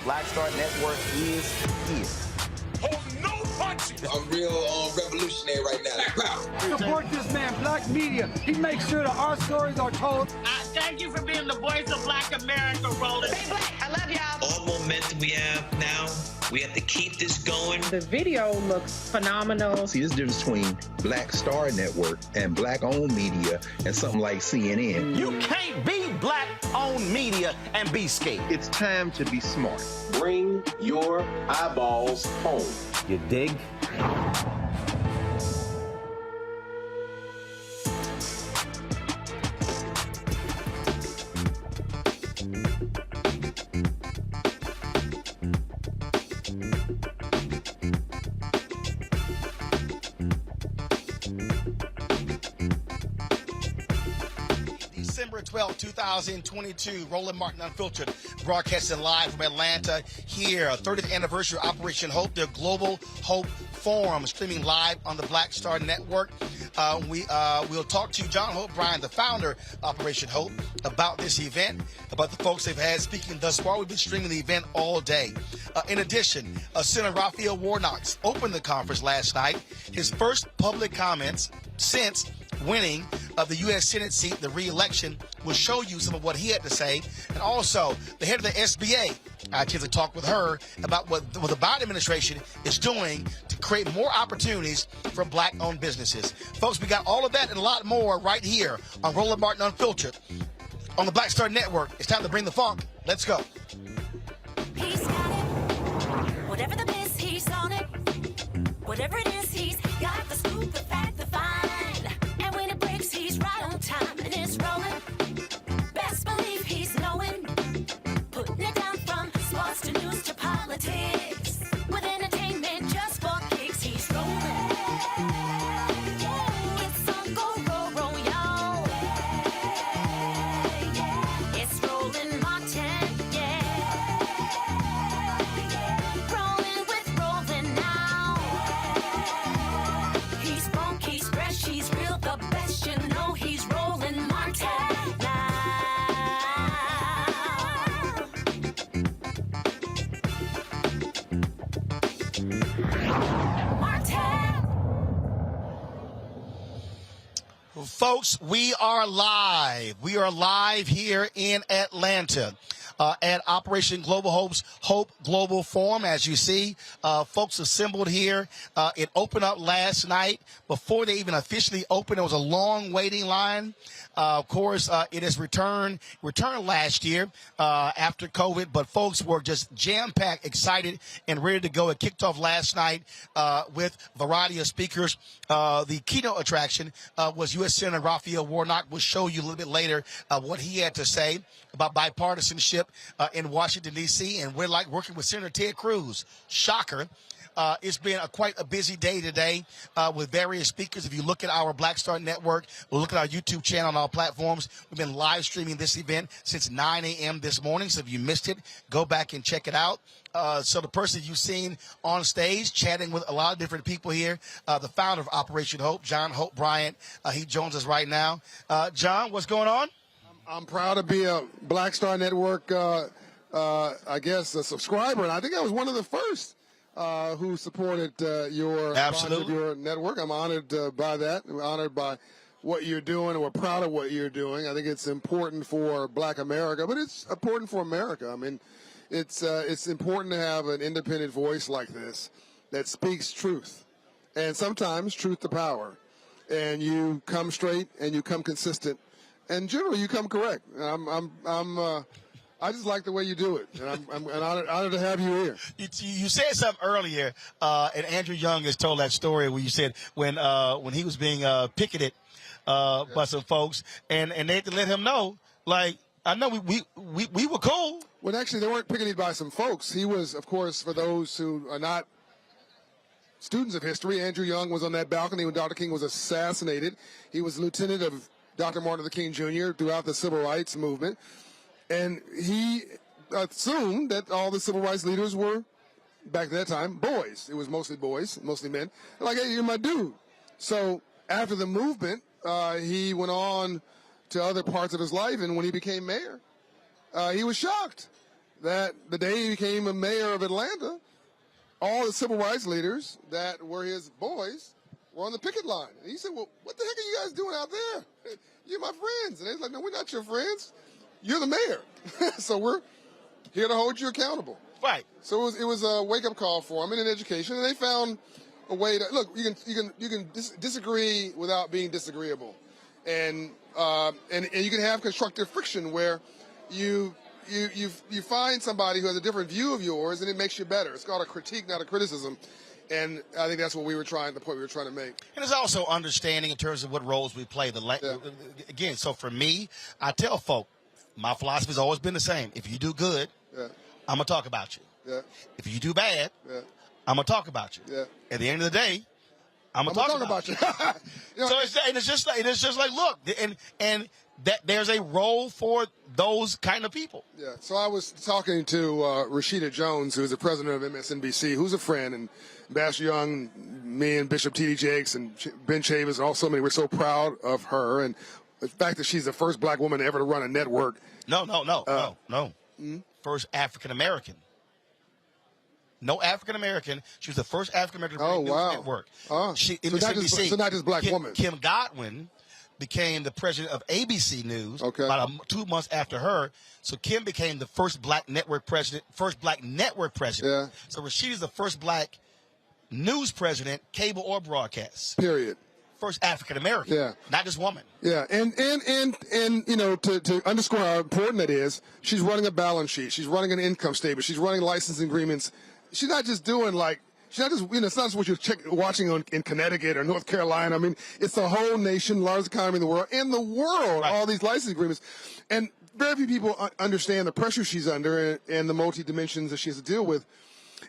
Black Star Network is here. Oh, no punches! I'm real revolutionary right now. Support this man, Black Media. He makes sure that our stories are told. Thank you for being the voice of Black America, Roland. Stay black. I love y'all. All momentum we have now, we have to keep this going. The video looks phenomenal. See, this difference between Black Star Network and Black-owned media and something like CNN. You can't be Black-owned media and be scared. It's time to be smart. Bring your eyeballs home. You dig? December 12, 2022, Roland Martin Unfiltered, broadcasting live from Atlanta here, 30th anniversary of Operation Hope, their Global Hope Forum, streaming live on the Black Star Network. We'll talk to John Hope Bryan, the founder of Operation Hope, about this event, about the folks they've had speaking thus far. We've been streaming the event all day. In addition, Senator Raphael Warnock opened the conference last night. His first public comments since winning of the U.S. Senate seat, the re-election, will show you some of what he had to say. And also, the head of the SBA, I get to talk with her about what the Biden administration is doing to create more opportunities for Black-owned businesses. Folks, we got all of that and a lot more right here on Roland Martin Unfiltered on the Black Star Network. It's time to bring the funk. Let's go. He's got it. Whatever the miss, he's on it. Whatever it is, he's got the scoop, the fact, the find. And when it breaks, he's right on time and it's rolling. Best believe he's knowing. Putting it down from sports to news to politics. With entertainment just for kicks, he's rolling. It's on go, roll, y'all. It's Roland Martin, yeah. Rolling with Roland now. He's funk, he's fresh, he's real, the best, you know he's Roland Martin now. Folks, we are live. We are live here in Atlanta at Operation Global Hope's Hope Global Forum. As you see, folks assembled here. It opened up last night. Before they even officially opened, there was a long waiting line. Of course, it has returned last year after COVID, but folks were just jam-packed, excited, and ready to go. It kicked off last night with a variety of speakers. The keynote attraction was U.S. Senator Raphael Warnock. We'll show you a little bit later what he had to say about bipartisanship in Washington, D.C., and we're like working with Senator Ted Cruz. Shocker. It's been quite a busy day today with various speakers. If you look at our Black Star Network, look at our YouTube channel on all platforms. We've been live streaming this event since 9 a.m. this morning. So if you missed it, go back and check it out. So the person you've seen on stage chatting with a lot of different people here, the founder of Operation Hope, John Hope Bryan, he joins us right now. John, what's going on? I'm proud to be a Black Star Network, I guess, a subscriber. And I think I was one of the first who supported your network. I'm honored by that. I'm honored by what you're doing, and we're proud of what you're doing. I think it's important for Black America, but it's important for America. I mean, it's important to have an independent voice like this that speaks truth, and sometimes truth to power. And you come straight and you come consistent, and generally you come correct. I just like the way you do it, and I'm honored to have you here. You said something earlier, and Andrew Young has told that story where you said when he was being picketed by some folks, and they had to let him know, like, I know we were cool. Well, actually, they weren't picketed by some folks. He was, of course, for those who are not students of history. Andrew Young was on that balcony when Dr. King was assassinated. He was lieutenant of Dr. Martin Luther King Jr. throughout the civil rights movement. And he assumed that all the civil rights leaders were, back at that time, boys. It was mostly boys, mostly men. Like, hey, you're my dude. So after the movement, he went on to other parts of his life. And when he became mayor, he was shocked that the day he became a mayor of Atlanta, all the civil rights leaders that were his boys were on the picket line. And he said, well, what the heck are you guys doing out there? You're my friends. And they're like, no, we're not your friends. You're the mayor. So we're here to hold you accountable. Right. So it was a wake-up call for him in education. And they found a way to, look, you can disagree without being disagreeable. And you can have constructive friction where you find somebody who has a different view of yours, and it makes you better. It's called a critique, not a criticism. And I think that's what the point we were trying to make. And it's also understanding in terms of what roles we play. Again, so for me, I tell folk, my philosophy has always been the same. If you do good, I'm going to talk about you. Yeah. If you do bad, I'm going to talk about you. Yeah. At the end of the day, I'm going to talk about you. So it's just like, look, and that there's a role for those kind of people. Yeah. So I was talking to Rashida Jones, who's the president of MSNBC, who's a friend, and Ambassador Young, me and Bishop T.D. Jakes and Ben Chavis and all so many. We're so proud of her, and the fact that she's the first black woman ever to run a network. No. First African American. No African American. She was the first African American to run a news network. So not just black woman. Kim Godwin became the president of ABC News about 2 months after her. So Kim became the first black network president. Yeah. So Rashida's the first black news president, cable or broadcast. Period. First African American. Yeah. Not just woman. Yeah. And you know, to underscore how important that is, she's running a balance sheet. She's running an income statement. She's running licensing agreements. She's not just doing she's not just, it's not just what you're watching in Connecticut or North Carolina. I mean, it's the whole nation, largest economy in the world, all these license agreements. And very few people understand the pressure she's under and the multi-dimensions that she has to deal with.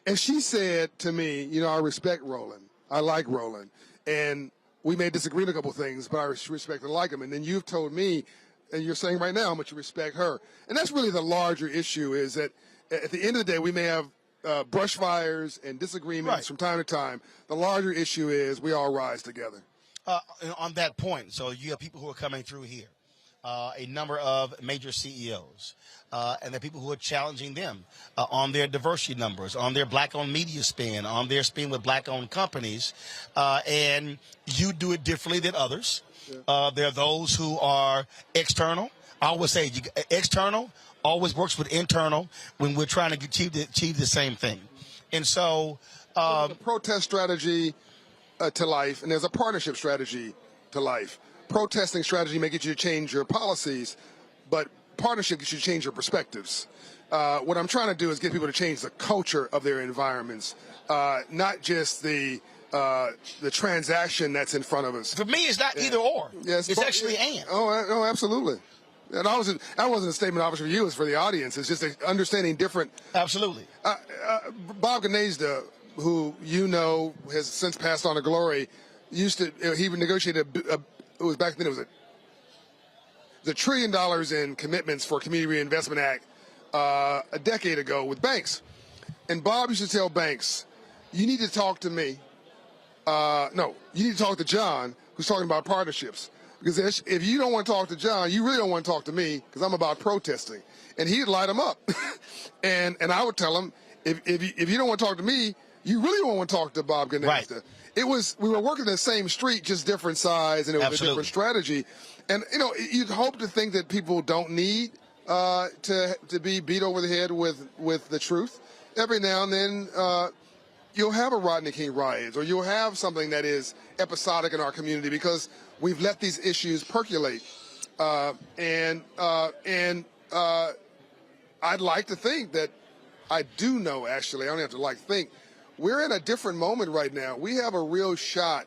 And she said to me, you know, I respect Roland. I like Roland. And we may disagree on a couple of things, but I respect and like him. And then you've told me, and you're saying right now how much you respect her. And that's really the larger issue, is that at the end of the day, we may have brush fires and disagreements from time to time. The larger issue is we all rise together. On that point, so you have people who are coming through here, a number of major CEOs, and there are people who are challenging them on their diversity numbers, on their black-owned media spin, on their spin with black-owned companies, and you do it differently than others. Yeah. There are those who are external. I always say external always works with internal when we're trying to achieve the same thing. And so there's a protest strategy to life, and there's a partnership strategy to life. Protesting strategy may get you to change your policies, but partnership gets you to change your perspectives. What I'm trying to do is get people to change the culture of their environments, not just the transaction that's in front of us. For me, it's not either or. Yes, it's actually and. Oh, absolutely. And that wasn't a statement, obviously, for you. It's for the audience. It's just understanding different. Absolutely. Bob Gnezda, who you know has since passed on to glory, he negotiated it was back then. It was $1 trillion in commitments for Community Reinvestment Act a decade ago with banks. And Bob used to tell banks, "You need to talk to me. You need to talk to John, who's talking about partnerships." Because if you don't want to talk to John, you really don't want to talk to me, because I'm about protesting. And he'd light him up. and I would tell him, if you don't want to talk to me, you really don't want to talk to Bob Gnezda. Right. We were working the same street, just different size, and it was a different strategy. And, you know, you'd hope to think that people don't need to be beat over the head with the truth. Every now and then, you'll have a Rodney King riot, or you'll have something that is episodic in our community because we've let these issues percolate. And I'd like to think that I do know, actually, I don't have to think, we're in a different moment right now. We have a real shot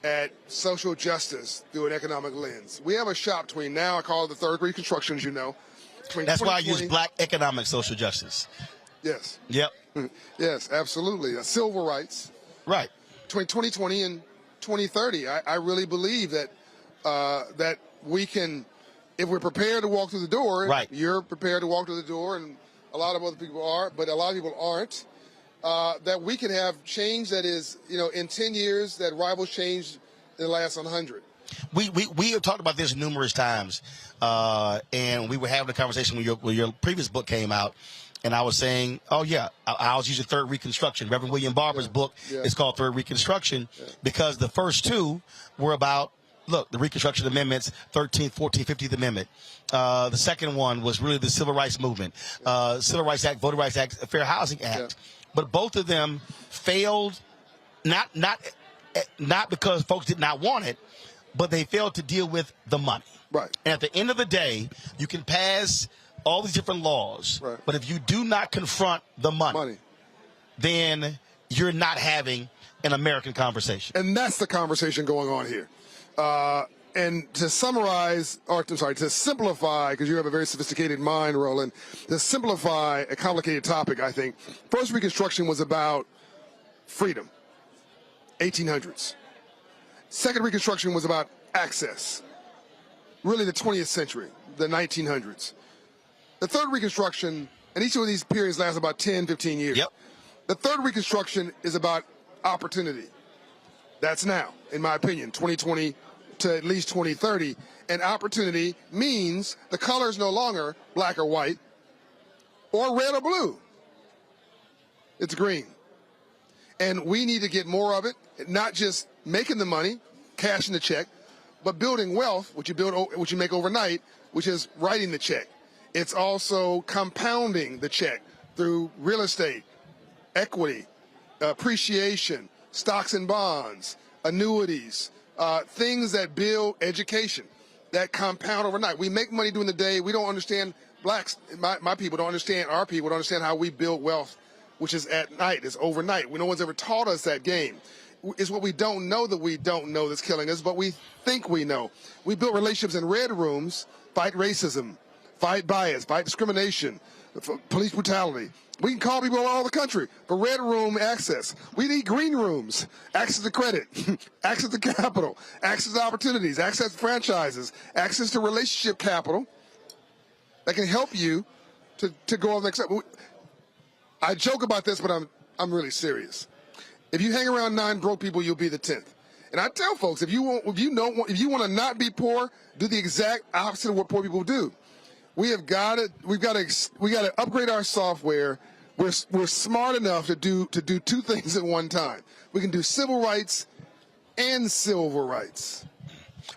at social justice through an economic lens. We have a shot between now, I call it the third reconstruction, as you know. That's why I use black economic social justice. Yes. Yep. Yes, absolutely. Civil rights. Right. between 2020 and 2030. I really believe that that we can, if we're prepared to walk through the door. Right. You're prepared to walk through the door, and a lot of other people are, but a lot of people aren't. That we can have change that is, in 10 years that rivals changed in the last 100. We have talked about this numerous times, and we were having a conversation when your previous book came out, and I was saying, oh, yeah, I was using Third Reconstruction. Reverend William Barber's book is called Third Reconstruction because the first two were about, look, the Reconstruction Amendments, 13th, 14th, 15th Amendment. The second one was really the Civil Rights Movement, Civil Rights Act, Voting Rights Act, Fair Housing Act. Yeah. But both of them failed, not because folks did not want it, but they failed to deal with the money. Right. And at the end of the day, you can pass all these different laws, but if you do not confront the money, then you're not having an American conversation. And that's the conversation going on here. And to summarize, or I'm sorry, to simplify, because you have a very sophisticated mind, Roland, to simplify a complicated topic, I think, First Reconstruction was about freedom, 1800s. Second Reconstruction was about access, really the 20th century, the 1900s. The Third Reconstruction, and each of these periods lasts about 10, 15 years. Yep. The Third Reconstruction is about opportunity. That's now, in my opinion, 2020 to at least 2030. And opportunity means the color is no longer black or white or red or blue. It's green. And we need to get more of it, not just making the money, cashing the check, but building wealth, which you make overnight, which is writing the check. It's also compounding the check through real estate, equity, appreciation, stocks and bonds, annuities, things that build education, that compound overnight. We make money during the day. We don't understand, blacks, my people don't understand, our people don't understand how we build wealth, which is at night, it's overnight. No one's ever taught us that game. It's what we don't know that we don't know that's killing us, but we think we know. We build relationships in red rooms, fight racism, fight bias, fight discrimination, police brutality. We can call people all over the country for red room access. We need green rooms, access to credit, access to capital, access to opportunities, access to franchises, access to relationship capital that can help you to go on the next step. I joke about this, but I'm really serious. If you hang around 9 broke people, you'll be the 10th. And I tell folks, if you want to not be poor, do the exact opposite of what poor people do. We've got to upgrade our software. We're smart enough to do 2 things at one time. We can do civil rights and civil rights.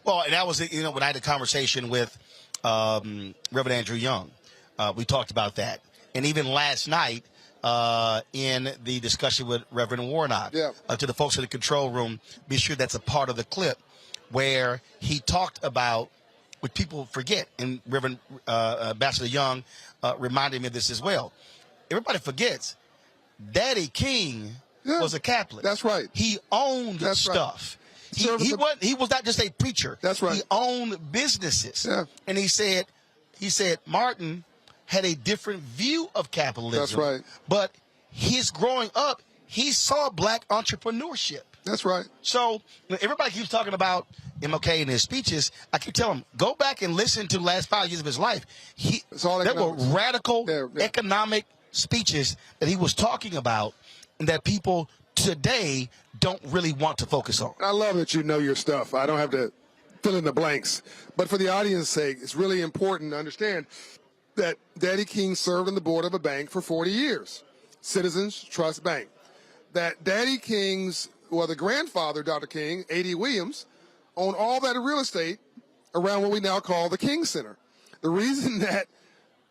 Well, and that was, when I had a conversation with Reverend Andrew Young, we talked about that. And even last night, in the discussion with Reverend Warnock, to the folks in the control room, be sure that's a part of the clip where he talked about what people forget, and Reverend Ambassador Young reminded me of this as well. Everybody forgets Daddy King was a Catholic. That's right. He owned stuff. Right. He was not just a preacher. That's right. He owned businesses. Yeah. And he said Martin had a different view of capitalism. That's right. But his growing up, he saw black entrepreneurship. That's right. So everybody keeps talking about MLK in his speeches. I keep telling them, go back and listen to the last 5 years of his life. There were radical economic speeches that he was talking about and that people today don't really want to focus on. I love that you know your stuff. I don't have to fill in the blanks. But for the audience's sake, it's really important to understand that Daddy King served on the board of a bank for 40 years, Citizens Trust Bank. That Daddy King's, the grandfather, Dr. King, A.D. Williams, owned all that real estate around what we now call the King Center. The reason that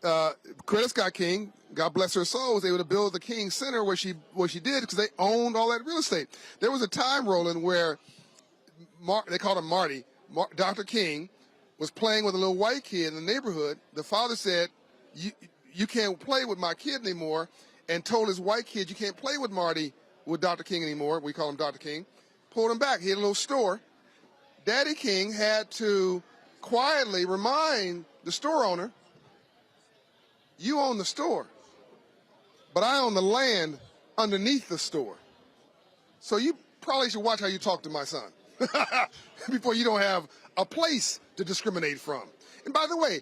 Coretta Scott King, God bless her soul, was able to build the King Center where she did because they owned all that real estate. There was a time, Roland, where they called him Marty, Dr. King, was playing with a little white kid in the neighborhood. The father said, you can't play with my kid anymore, and told his white kid, you can't play with Dr. King anymore. We call him Dr. King. Pulled him back. He had a little store. Daddy King had to quietly remind the store owner, you own the store, but I own the land underneath the store. So you probably should watch how you talk to my son before you don't have a place to discriminate from. And by the way,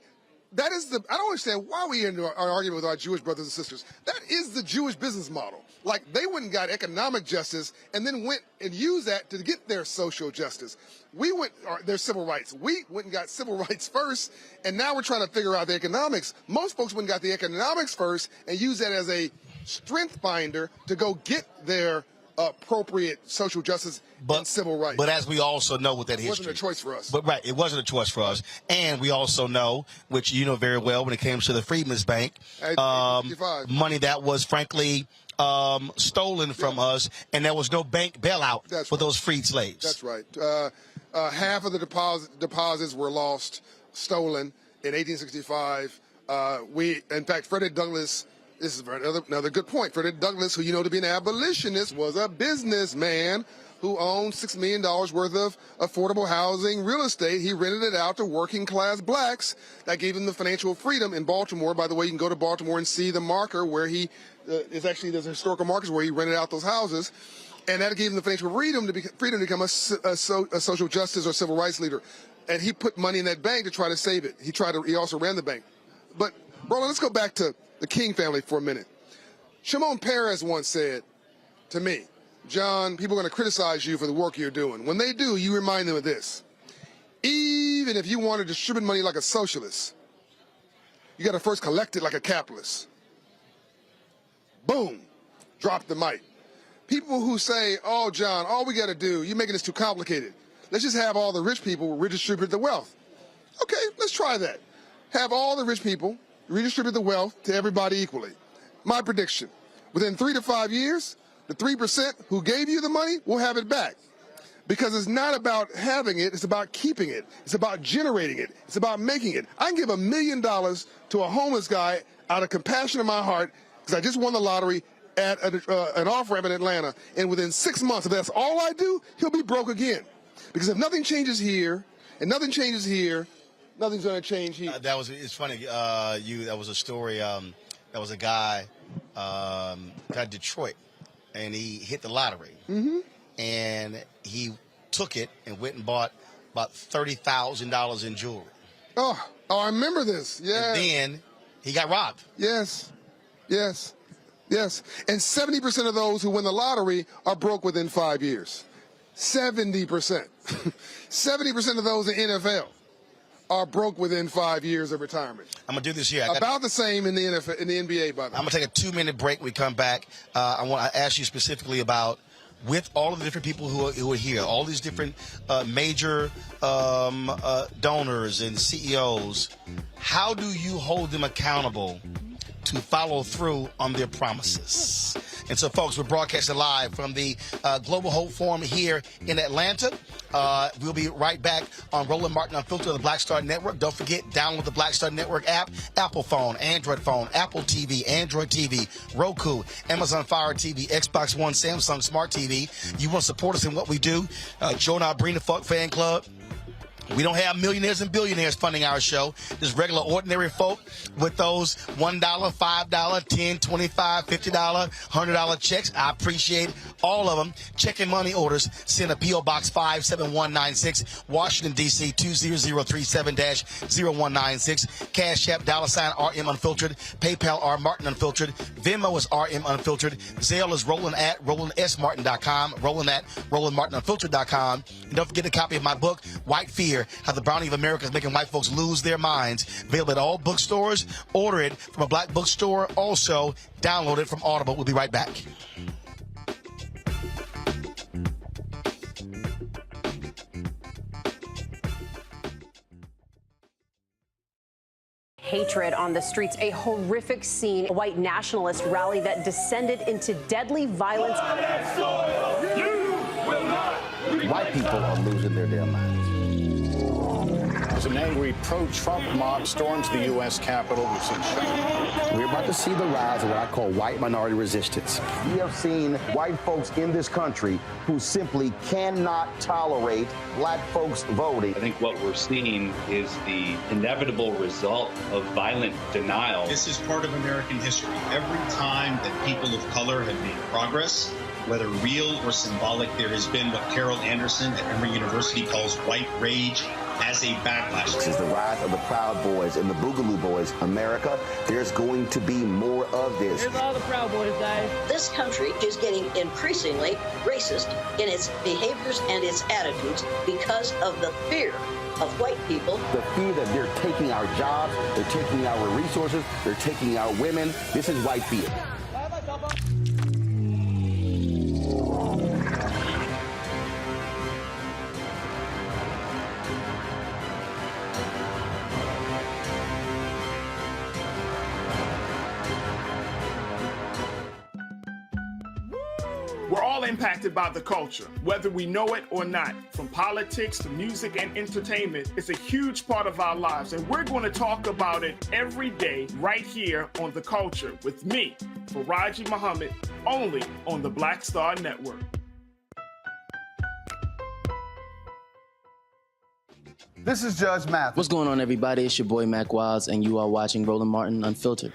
that is I don't understand why we end our argument with our Jewish brothers and sisters. That is the Jewish business model. Like, they went and got economic justice and then went and used that to get their social justice. Their civil rights. We went and got civil rights first, and now we're trying to figure out the economics. Most folks went and got the economics first and used that as a strength finder to go get their appropriate social justice and civil rights. But as we also know with that history, it wasn't a choice for us. But right, it wasn't a choice for us. And we also know, which you know very well, when it came to the Freedmen's Bank, money that was frankly stolen from us, and there was no bank bailout for those freed slaves. That's right. Half of the deposits were lost, stolen in 1865. In fact, Frederick Douglass. This is another good point. Frederick Douglass, who you know to be an abolitionist, was a businessman who owned $6 million worth of affordable housing real estate. He rented it out to working class blacks. That gave him the financial freedom in Baltimore. By the way, you can go to Baltimore and see the marker where he there's historical markers where he rented out those houses. And that gave him the financial freedom to become a social justice or civil rights leader. And he put money in that bank to try to save it. He also ran the bank. But, Roland, let's go back to the King family for a minute. Shimon Peres once said to me, John, people are going to criticize you for the work you're doing. When they do, you remind them of this. Even if you want to distribute money like a socialist, you got to first collect it like a capitalist. Boom. Drop the mic. People who say, oh, John, all we got to do, you're making this too complicated. Let's just have all the rich people redistribute the wealth. Okay, let's try that. Have all the rich people redistribute the wealth to everybody equally. My prediction, within 3 to 5 years, the 3% who gave you the money will have it back. Because it's not about having it, it's about keeping it. It's about generating it. It's about making it. I can give $1 million to a homeless guy out of compassion in my heart because I just won the lottery at an off-ramp in Atlanta. And within 6 months, if that's all I do, he'll be broke again. Because if nothing changes here and nothing changes here, nothing's going to change here. It's funny. That was a story. That was a guy got Detroit, and he hit the lottery. Mm-hmm. And he took it and went and bought about $30,000 in jewelry. Oh, I remember this. Yeah. And then he got robbed. Yes. And 70% of those who win the lottery are broke within 5 years. 70%. 70% of those in NFL are broke within 5 years of retirement. I'm going to do this here. About the same in the NFL, in the NBA, by the way. I'm going to take a 2-minute break. When we come back, I want to ask you specifically about, with all of the different people who are here, all these different major donors and CEOs, how do you hold them accountable to follow through on their promises? And so, folks, we're broadcasting live from the Global Hope Forum here in Atlanta. We'll be right back on Roland Martin Unfiltered on the Black Star Network. Don't forget, download the Black Star Network app, Apple phone, Android phone, Apple TV, Android TV, Roku, Amazon Fire TV, Xbox One, Samsung Smart TV. You want to support us in what we do? Join our Bring the Fuck fan club. We don't have millionaires and billionaires funding our show. Just regular, ordinary folk with those $1, $5, $10, $25, $50, $100 checks. I appreciate all of them. Checking money orders. Send a P.O. Box 57196, Washington, D.C. 20037-0196. Cash App, $RM Unfiltered. PayPal, R Martin Unfiltered. Venmo is RM Unfiltered. Zelle is Roland@RolandSMartin.com. Roland@RolandMartinUnfiltered.com. And don't forget a copy of my book, White Fear: How the Browning of America is Making White Folks Lose Their Minds. Available at all bookstores. Order it from a black bookstore. Also, download it from Audible. We'll be right back. Hatred on the streets, a horrific scene, a white nationalist rally that descended into deadly violence. White people are losing their damn minds. As an angry pro-Trump mob storms the U.S. Capitol, we've seen shooting. We're about to see the rise of what I call white minority resistance. We have seen white folks in this country who simply cannot tolerate black folks voting. I think what we're seeing is the inevitable result of violent denial. This is part of American history. Every time that people of color have made progress, whether real or symbolic, there has been what Carol Anderson at Emory University calls white rage as a backlash. This is the rise of the Proud Boys and the Boogaloo Boys. America, there's going to be more of this. Here's all the Proud Boys, guys. This country is getting increasingly racist in its behaviors and its attitudes because of the fear of white people. The fear that they're taking our jobs, they're taking our resources, they're taking our women. This is white fear. We're all impacted by the culture, whether we know it or not. From politics to music and entertainment, it's a huge part of our lives, and we're going to talk about it every day right here on The Culture with me, Faraji Muhammad, only on the Black Star Network. This is Judge Mathis. What's going on, everybody? It's your boy Mac Wiles, and you are watching Roland Martin Unfiltered.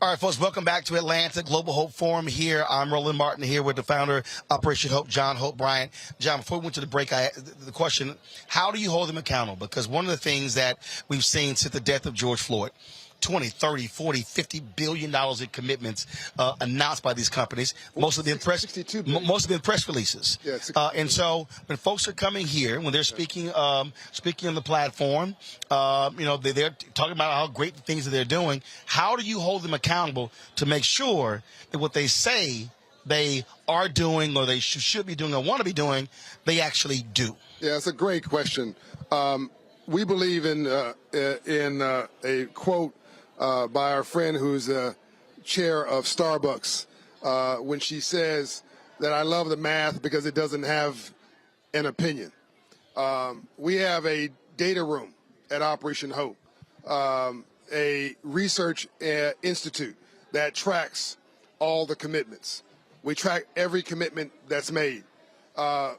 All right, folks, welcome back to Atlanta Global Hope Forum here. I'm Roland Martin here with the founder of Operation Hope, John Hope Bryant. John, before we went to the break, I had the question, how do you hold them accountable? Because one of the things that we've seen since the death of George Floyd, 20, 30, 40, $50 billion in commitments announced by these companies. Most of them press releases. Yeah, and so when folks are coming here, when they're speaking on the platform, they're talking about how great the things that they're doing. How do you hold them accountable to make sure that what they say they are doing or they should be doing or want to be doing, they actually do? Yeah, it's a great question. We believe in a quote by our friend who's chair of Starbucks when she says that I love the math because it doesn't have an opinion. We have a data room at Operation Hope, a research institute that tracks all the commitments. We track every commitment that's made. I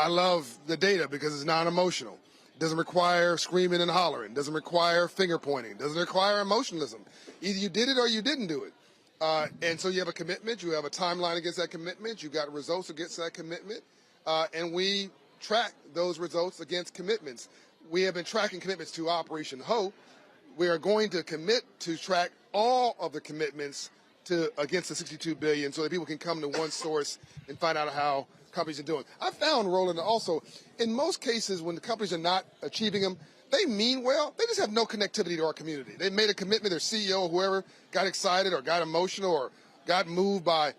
love the data because it's non-emotional. Doesn't require screaming and hollering. Doesn't require finger pointing. Doesn't require emotionalism. Either you did it or you didn't do it. And so you have a commitment. You have a timeline against that commitment. You got results against that commitment. And we track those results against commitments. We have been tracking commitments to Operation Hope. We are going to commit to track all of the commitments against the $62 billion so that people can come to one source and find out how companies are doing. I found, Roland, also, in most cases when the companies are not achieving them, they mean well. They just have no connectivity to our community. They made a commitment, their CEO or whoever got excited or got emotional or got moved by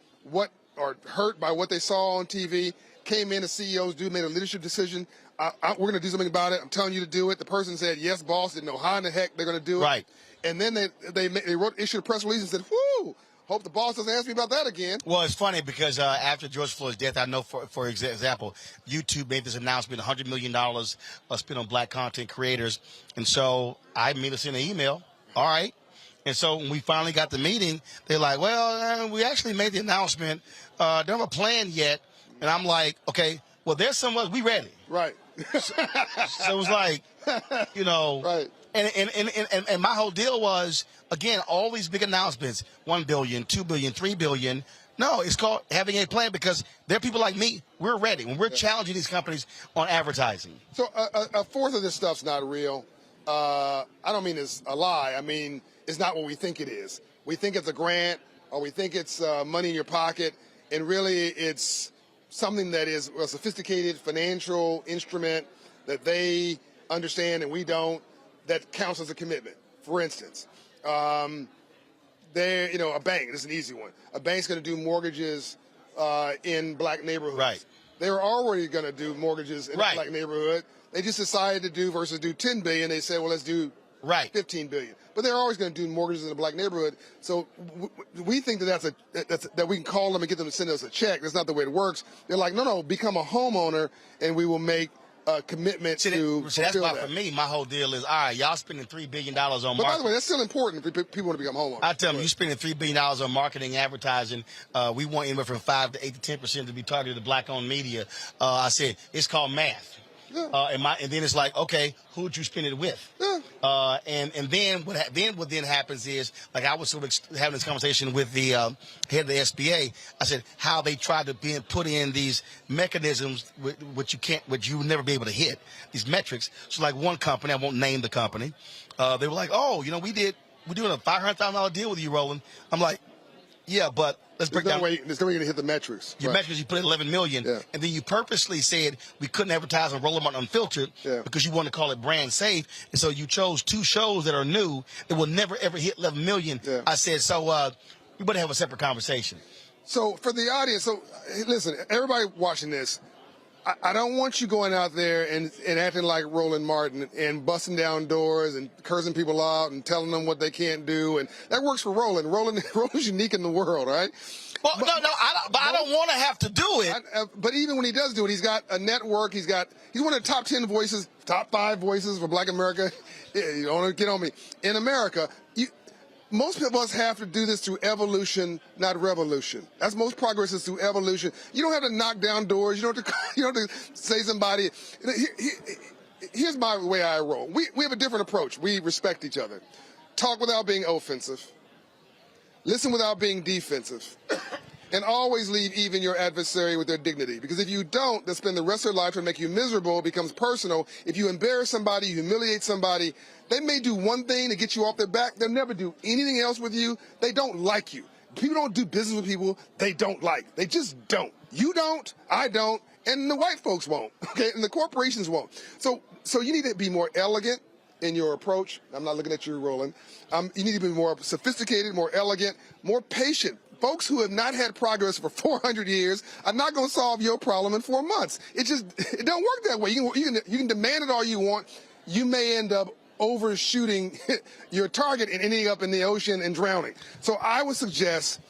or hurt by what they saw on TV, came in as CEOs, made a leadership decision. We're going to do something about it. I'm telling you to do it. The person said, yes, boss, didn't know how in the heck they're going to do it. Right. And then they issued a press release and said, whoo, hope the boss doesn't ask me about that again. Well, it's funny because after George Floyd's death, I know, for example, YouTube made this announcement, $100 million spent on black content creators. And so I immediately sent an email. All right. And so when we finally got the meeting, they're like, well, we actually made the announcement. Don't have a plan yet. And I'm like, okay, well, there's someone, we ready. Right. So it was like, right. And my whole deal was, again, all these big announcements, $1 billion, $2 billion, $3 billion. No, it's called having a plan because there are people like me. We're ready. When we're challenging these companies on advertising. So a fourth of this stuff's not real. I don't mean it's a lie. I mean, it's not what we think it is. We think it's a grant or we think it's money in your pocket. And really, it's something that is a sophisticated financial instrument that they understand and we don't, that counts as a commitment. For instance, a bank, this is an easy one. A bank's going to do mortgages in black neighborhoods. Right. They were already going to do mortgages in a black neighborhood. They just decided to do versus do $10 billion. They said, well, let's do $15 billion. But they're always going to do mortgages in a black neighborhood. So we think that we can call them and get them to send us a check. That's not the way it works. They're like, no, become a homeowner, and we will make a commitment to that's why for me, my whole deal is, all right, y'all spending $3 billion on marketing. But by the way, that's still important for people want to become homeowners. I tell them, you spending $3 billion on marketing, advertising. We want anywhere from 5 to 8 to 10% to be targeted to black-owned media. I said, it's called math. Yeah. And then it's like, okay, who'd you spend it with? Yeah. And then what happens is, like, I was sort of having this conversation with the head of the SBA. I said how they tried to put in these mechanisms which you would never be able to hit, these metrics. So like one company, I won't name the company, they were like, oh, you know, we're doing a $500,000 deal with you, Roland. I'm like, yeah, but let's break down. There's no way to hit the metrics. Your metrics, you put in $11 million, and then you purposely said we couldn't advertise on Roland Martin Unfiltered because you want to call it brand safe, and so you chose 2 shows that are new that will never ever hit $11 million. Yeah. I said, so we better have a separate conversation. So for the audience, listen, everybody watching this, I don't want you going out there and acting like Roland Martin and busting down doors and cursing people out and telling them what they can't do. And that works for Roland. Roland's unique in the world, right? Well, I don't want to have to do it. But even when he does do it, he's got a network. He's one of the top 10 voices, top 5 voices for Black America. You don't want to get on me. In America, most of us have to do this through evolution, not revolution. That's most progress is through evolution. You don't have to knock down doors. You don't have to say somebody. Here's my way I roll. We have a different approach. We respect each other. Talk without being offensive. Listen without being defensive. And always leave even your adversary with their dignity. Because if you don't, they'll spend the rest of their life to make you miserable. It becomes personal. If you embarrass somebody, you humiliate somebody, they may do one thing to get you off their back. They'll never do anything else with you. They don't like you. People don't do business with people they don't like. They just don't. You don't, I don't, and the white folks won't, okay? And the corporations won't. So you need to be more elegant in your approach. I'm not looking at you, Roland. You need to be more sophisticated, more elegant, more patient. Folks who have not had progress for 400 years are not going to solve your problem in 4 months. It don't work that way. You can demand it all you want. You may end up overshooting your target and ending up in the ocean and drowning. So I would suggest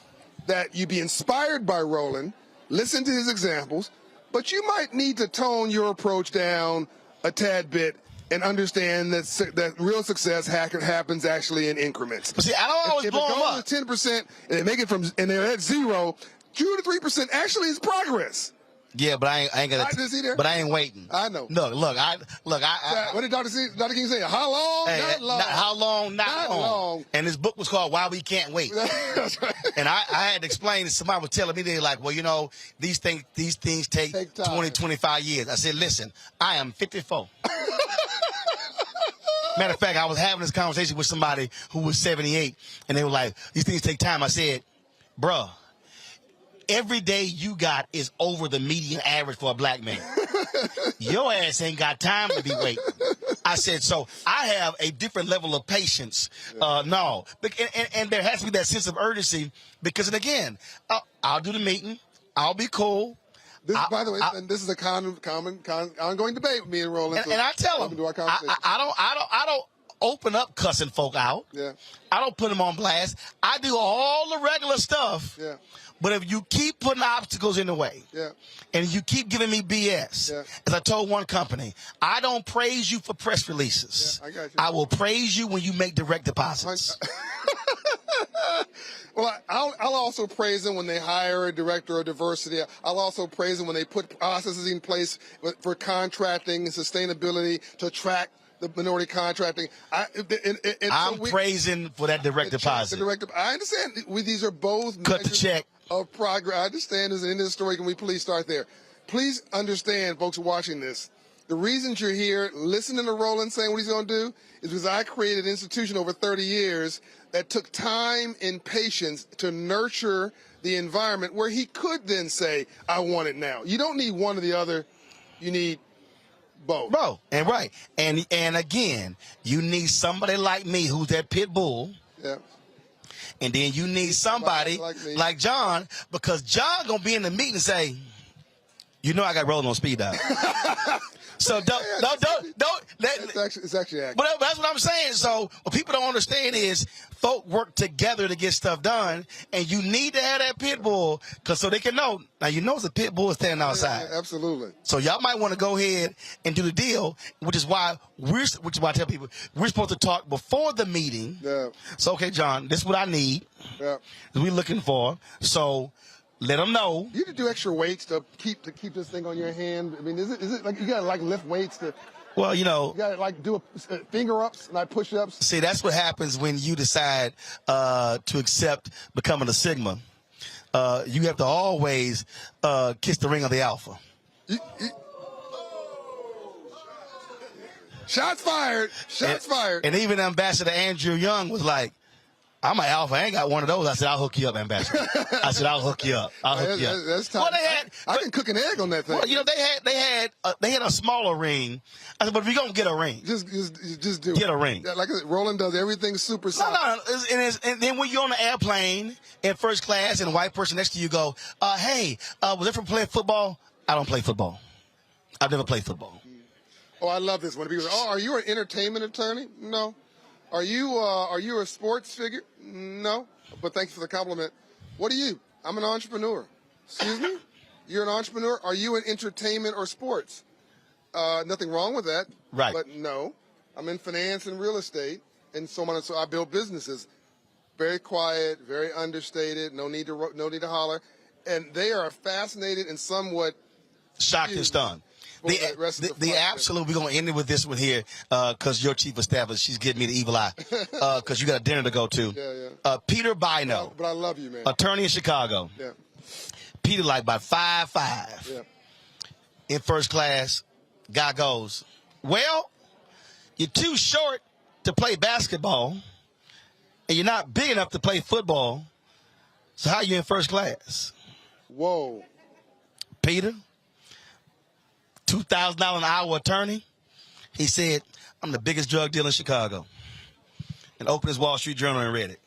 that you be inspired by Roland, listen to his examples, but you might need to tone your approach down a tad bit and understand that real success happens actually in increments. But see, I don't always blow them up. If it goes to 10% and they make it and they're at 0, 2 to 3% actually is progress. Yeah, but I ain't gonna. But I ain't waiting. I know. Look. What did Dr. King say? How long? Hey, not long. How long? Not long. And his book was called Why We Can't Wait. That's right. And I had to explain. Somebody was telling me, they're like, well, you know, these things take 20, 25 years. I said, listen, I am 54. Matter of fact, I was having this conversation with somebody who was 78, and they were like, these things take time. I said, bruh, every day you got is over the median average for a black man. Your ass ain't got time to be waiting. I said, so I have a different level of patience. No. And there has to be that sense of urgency because, and again, I'll do the meeting. I'll be cool. By the way, this is a common ongoing debate with me and Roland. And I tell them, I don't open up cussing folk out. Yeah. I don't put them on blast. I do all the regular stuff. Yeah. But if you keep putting obstacles in the way, and you keep giving me BS, as I told one company, I don't praise you for press releases. I got you. I will praise you when you make direct deposits. Well, I'll also praise them when they hire a director of diversity. I'll also praise them when they put processes in place for contracting and sustainability to attract the minority contracting. I'm praising for that direct deposit. I understand. These are both cut the check of progress. I understand there's an end of the story. Can we please start there? Please understand, folks watching this, the reasons you're here listening to Roland saying what he's going to do is because I created an institution over 30 years that took time and patience to nurture the environment where he could then say, I want it now. You don't need one or the other. You need both. Bro, and right. And again, you need somebody like me who's that pit bull. Yeah. And then you need somebody like John, because John gonna be in the meeting and say, you know I got Roland on speed dial. So don't. It's actually accurate. But that's what I'm saying. So what people don't understand is folk work together to get stuff done, and you need to have that pit bull so they can know. Now you know it's a pit bull standing outside. Yeah, absolutely. So y'all might want to go ahead and do the deal, which is why I tell people we're supposed to talk before the meeting. Yeah. So okay, John, this is what I need. Yeah. We're looking for. So Let them know. You need to do extra weights to keep this thing on your hand. I mean, is it like you gotta like lift weights to? Well, you know, you gotta like do finger ups and like push ups. See, that's what happens when you decide to accept becoming a Sigma. You have to always kiss the ring of the Alpha. Shots fired. Shots fired. And even Ambassador Andrew Young was like, I'm an alpha. I ain't got one of those. I said, I'll hook you up, Ambassador. I said, I'll hook you up. I'll hook you up. That's tough. Well, they had, I can cook an egg on that thing. Well, you know, they had a smaller ring. I said, but if you're going to get a ring. Just do it. Get a ring. Yeah, like Roland does everything super soft. No. And then when you're on the airplane in first class and a white person next to you go, hey, was it for playing football? I don't play football. I've never played football. Oh, I love this when people say, oh, are you an entertainment attorney? No. Are you a sports figure? No. But thanks for the compliment. What are you? I'm an entrepreneur. Excuse me? You're an entrepreneur? Are you in entertainment or sports? Nothing wrong with that. Right. But no. I'm in finance and real estate and so on and so. I build businesses. Very quiet, very understated, no need to holler. And they are fascinated and somewhat shocked and stunned. The absolute, we're going to end it with this one here because your chief of staff, she's giving me the evil eye because you got a dinner to go to. Yeah. Peter Bino. But I love you, man. Attorney in Chicago. Yeah. Peter like about 5'5". Yeah. In first class. Guy goes, well, you're too short to play basketball and you're not big enough to play football. So how are you in first class? Whoa. Peter, $2,000 an hour attorney. He said, I'm the biggest drug dealer in Chicago. And opened his Wall Street Journal and read it.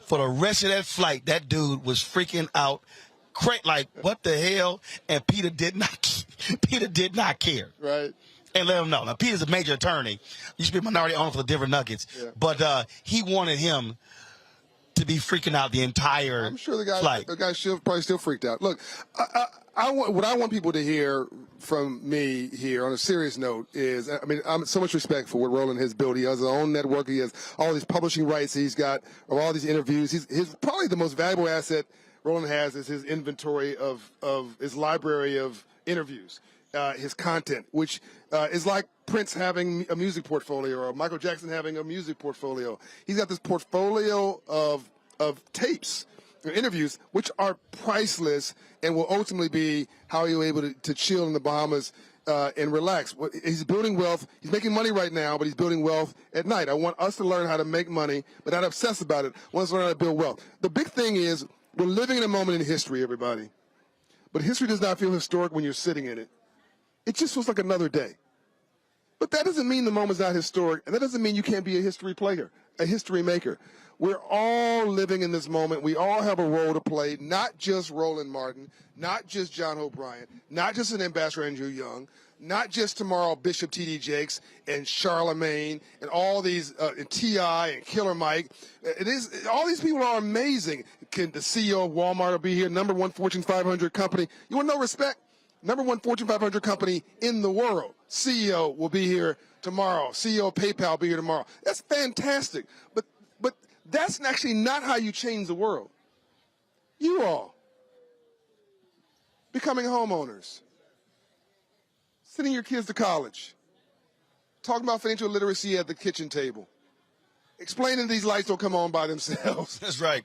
For the rest of that flight, that dude was freaking out, like, what the hell? And Peter did not care. Right. And let him know. Now, Peter's a major attorney. Used to be a minority owner for the Denver Nuggets. Yeah. But he wanted him to be freaking out the entire I'm sure the guy probably still freaked out. Look, what I want people to hear from me here on a serious note is, I mean, I'm so much respect for what Roland has built. He has his own network. He has all these publishing rights he's got of all these interviews. His probably the most valuable asset Roland has is his inventory of his library of interviews, his content, which is like Prince having a music portfolio or Michael Jackson having a music portfolio. He's got this portfolio of tapes or interviews which are priceless and will ultimately be how you're able to chill in the Bahamas and relax. He's building wealth. He's making money right now, but he's building wealth at night. I want us to learn how to make money, but not obsess about it. I want us to learn how to build wealth. The big thing is we're living in a moment in history, everybody. But history does not feel historic when you're sitting in it. It just feels like another day. But that doesn't mean the moment's not historic, and that doesn't mean you can't be a history player, a history maker. We're all living in this moment. We all have a role to play, not just Roland Martin, not just John Hope Bryant, not just an Ambassador Andrew Young, not just tomorrow Bishop T.D. Jakes and Charlemagne and all these and T.I. and Killer Mike. All these people are amazing. The CEO of Walmart will be here, #1 Fortune 500 company. You want no respect? #1 Fortune 500 company in the world. CEO will be here tomorrow. CEO of PayPal will be here tomorrow. That's fantastic. But that's actually not how you change the world. You all becoming homeowners, sending your kids to college, talking about financial literacy at the kitchen table, explaining these lights don't come on by themselves. That's right.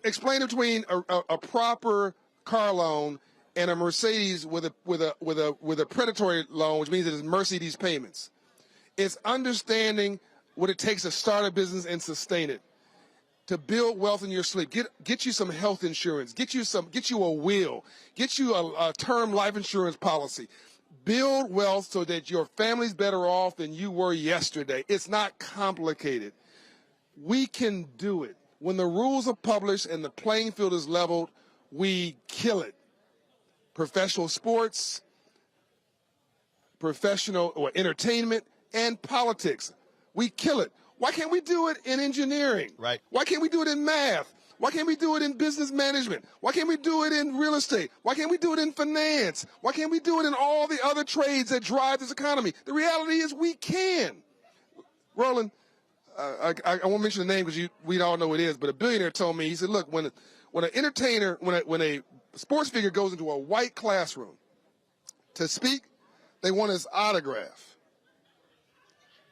Explain between a proper car loan and a Mercedes with a predatory loan, which means it is Mercedes payments. It's understanding what it takes to start a business and sustain it, to build wealth in your sleep. Get you some health insurance. Get you a will. Get you a term life insurance policy. Build wealth so that your family's better off than you were yesterday. It's not complicated. We can do it. When the rules are published and the playing field is leveled, we kill it. Professional sports, professional or entertainment, and politics. We kill it. Why can't we do it in engineering? Right. Why can't we do it in math? Why can't we do it in business management? Why can't we do it in real estate? Why can't we do it in finance? Why can't we do it in all the other trades that drive this economy? The reality is we can. Roland, I won't mention the name because we all know who it is, but a billionaire told me, he said, look, when when an entertainer, when a sports figure goes into a white classroom to speak, they want his autograph.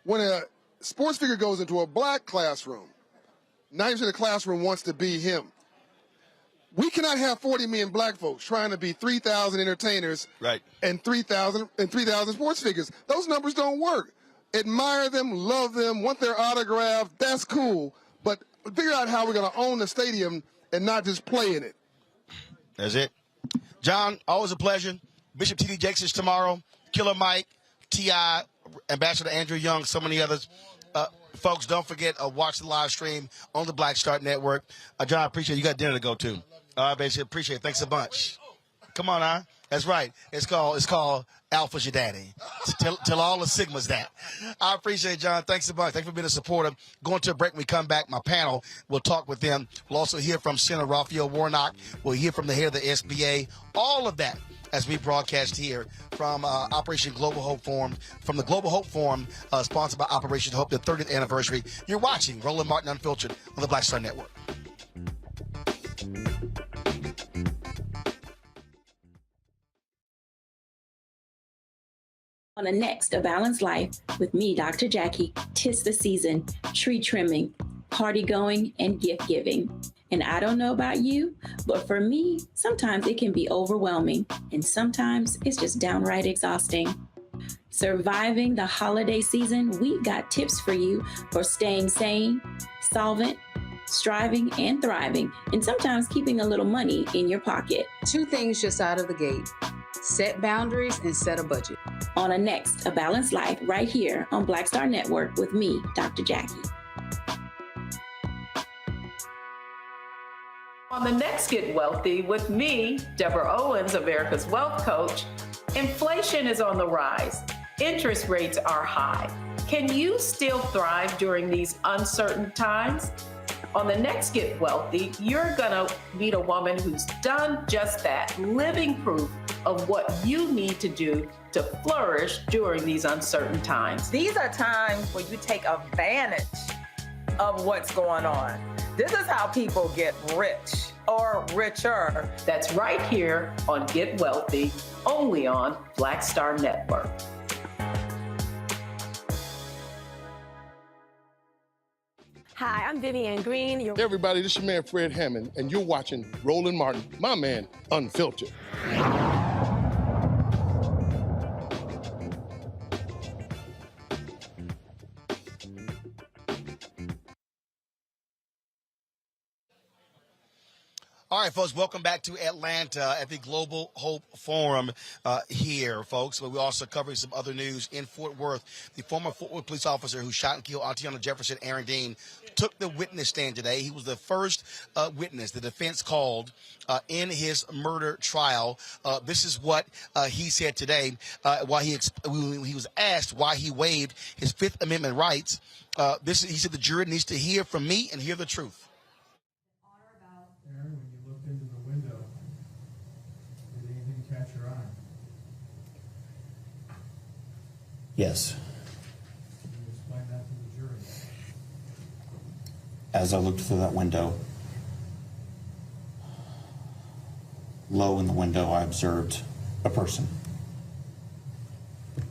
When a sports figure goes into a black classroom, 90% of the classroom wants to be him. We cannot have 40 million black folks trying to be 3,000 entertainers and 3,000 sports figures. Those numbers don't work. Admire them, love them, want their autograph, that's cool. But figure out how we're going to own the stadium and not just play in it. That's it. John, always a pleasure. Bishop T.D. Jakes is tomorrow. Killer Mike, T.I., Ambassador Andrew Young, so many others. Folks, don't forget, watch the live stream on the Black Star Network. John, I appreciate it. You got dinner to go to. Basically, appreciate it. Thanks a bunch. Come on, huh? That's right. It's called Alpha's Your Daddy. Tell all the Sigmas that. I appreciate it, John. Thanks a bunch. Thanks for being a supporter. Going to a break. When we come back, my panel, we'll talk with them. We'll also hear from Senator Raphael Warnock. We'll hear from the head of the SBA. All of that as we broadcast here from Operation Global Hope Forum, from the Global Hope Forum, sponsored by Operation Hope, the 30th anniversary. You're watching Roland Martin Unfiltered on the Black Star Network. On the next A Balanced Life with me, Dr. Jackie, 'tis the season, tree trimming, party going, and gift giving. And I don't know about you, but for me, sometimes it can be overwhelming, and sometimes it's just downright exhausting. Surviving the holiday season, we've got tips for you for staying sane, solvent, striving, and thriving, and sometimes keeping a little money in your pocket. 2 things just out of the gate. Set boundaries and set a budget. On a next A Balanced Life right here on Black Star Network with me, Dr. Jackie. On the next Get Wealthy with me, Deborah Owens, America's Wealth Coach, inflation is on the rise. Interest rates are high. Can you still thrive during these uncertain times? On the next Get Wealthy, you're gonna meet a woman who's done just that, living proof of what you need to do to flourish during these uncertain times. These are times where you take advantage of what's going on. This is how people get rich or richer. That's right here on Get Wealthy, only on Black Star Network. Hi, I'm Vivian Green. Hey everybody, this is your man Fred Hammond, and you're watching Roland Martin, my man, Unfiltered. All right, folks, welcome back to Atlanta at the Global Hope Forum here, folks. But we're also covering some other news in Fort Worth. The former Fort Worth police officer who shot and killed Atatiana Jefferson, Aaron Dean, took the witness stand today. He was the first witness the defense called in his murder trial. This is what he said today while he was asked why he waived his Fifth Amendment rights. He said the jury needs to hear from me and hear the truth. Yes. Can you explain that to the jury? As I looked through that window, low in the window, I observed a person.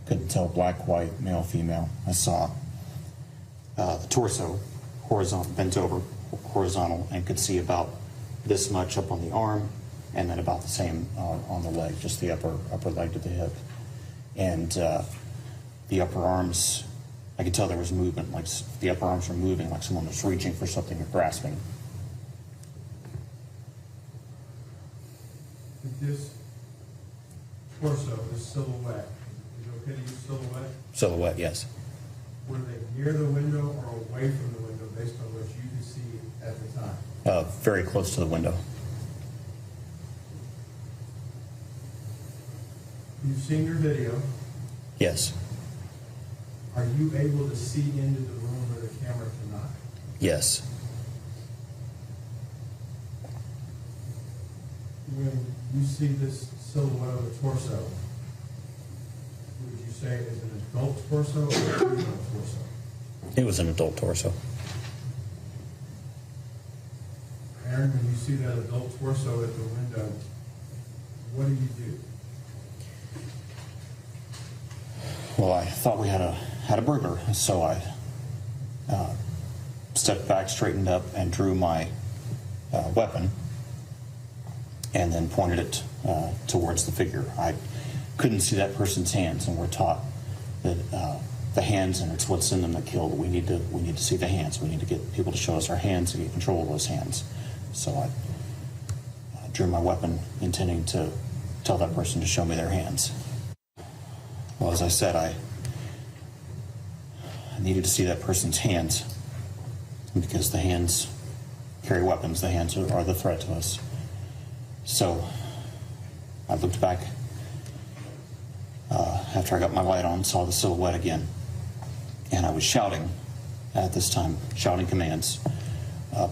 Couldn't tell black, white, male, female. I saw the torso, horizontal, bent over, horizontal, and could see about this much up on the arm, and then about the same on the leg, just the upper leg to the hip. And the upper arms, I could tell there was movement, like the upper arms were moving, like someone was reaching for something or grasping. This torso, this silhouette, is it okay to use silhouette? Silhouette, yes. Were they near the window or away from the window based on what you could see at the time? Very close to the window. You've seen your video. Yes. Are you able to see into the room where the camera cannot? Yes. When you see this silhouette of the torso, would you say it is an adult torso or a juvenile torso? It was an adult torso. Aaron Aaron, when you see that adult torso at the window, what do you do? Well, I thought we had a burglar, so I stepped back, straightened up, and drew my weapon, and then pointed it towards the figure. I couldn't see that person's hands, and we're taught that the hands, and it's what's in them that kill. We need to see the hands. We need to get people to show us our hands and get control of those hands. So I drew my weapon, intending to tell that person to show me their hands. Well, as I said, I needed to see that person's hands, because the hands carry weapons. The hands are the threat to us. So I looked back after I got my light on, saw the silhouette again, and I was shouting at this time, shouting commands.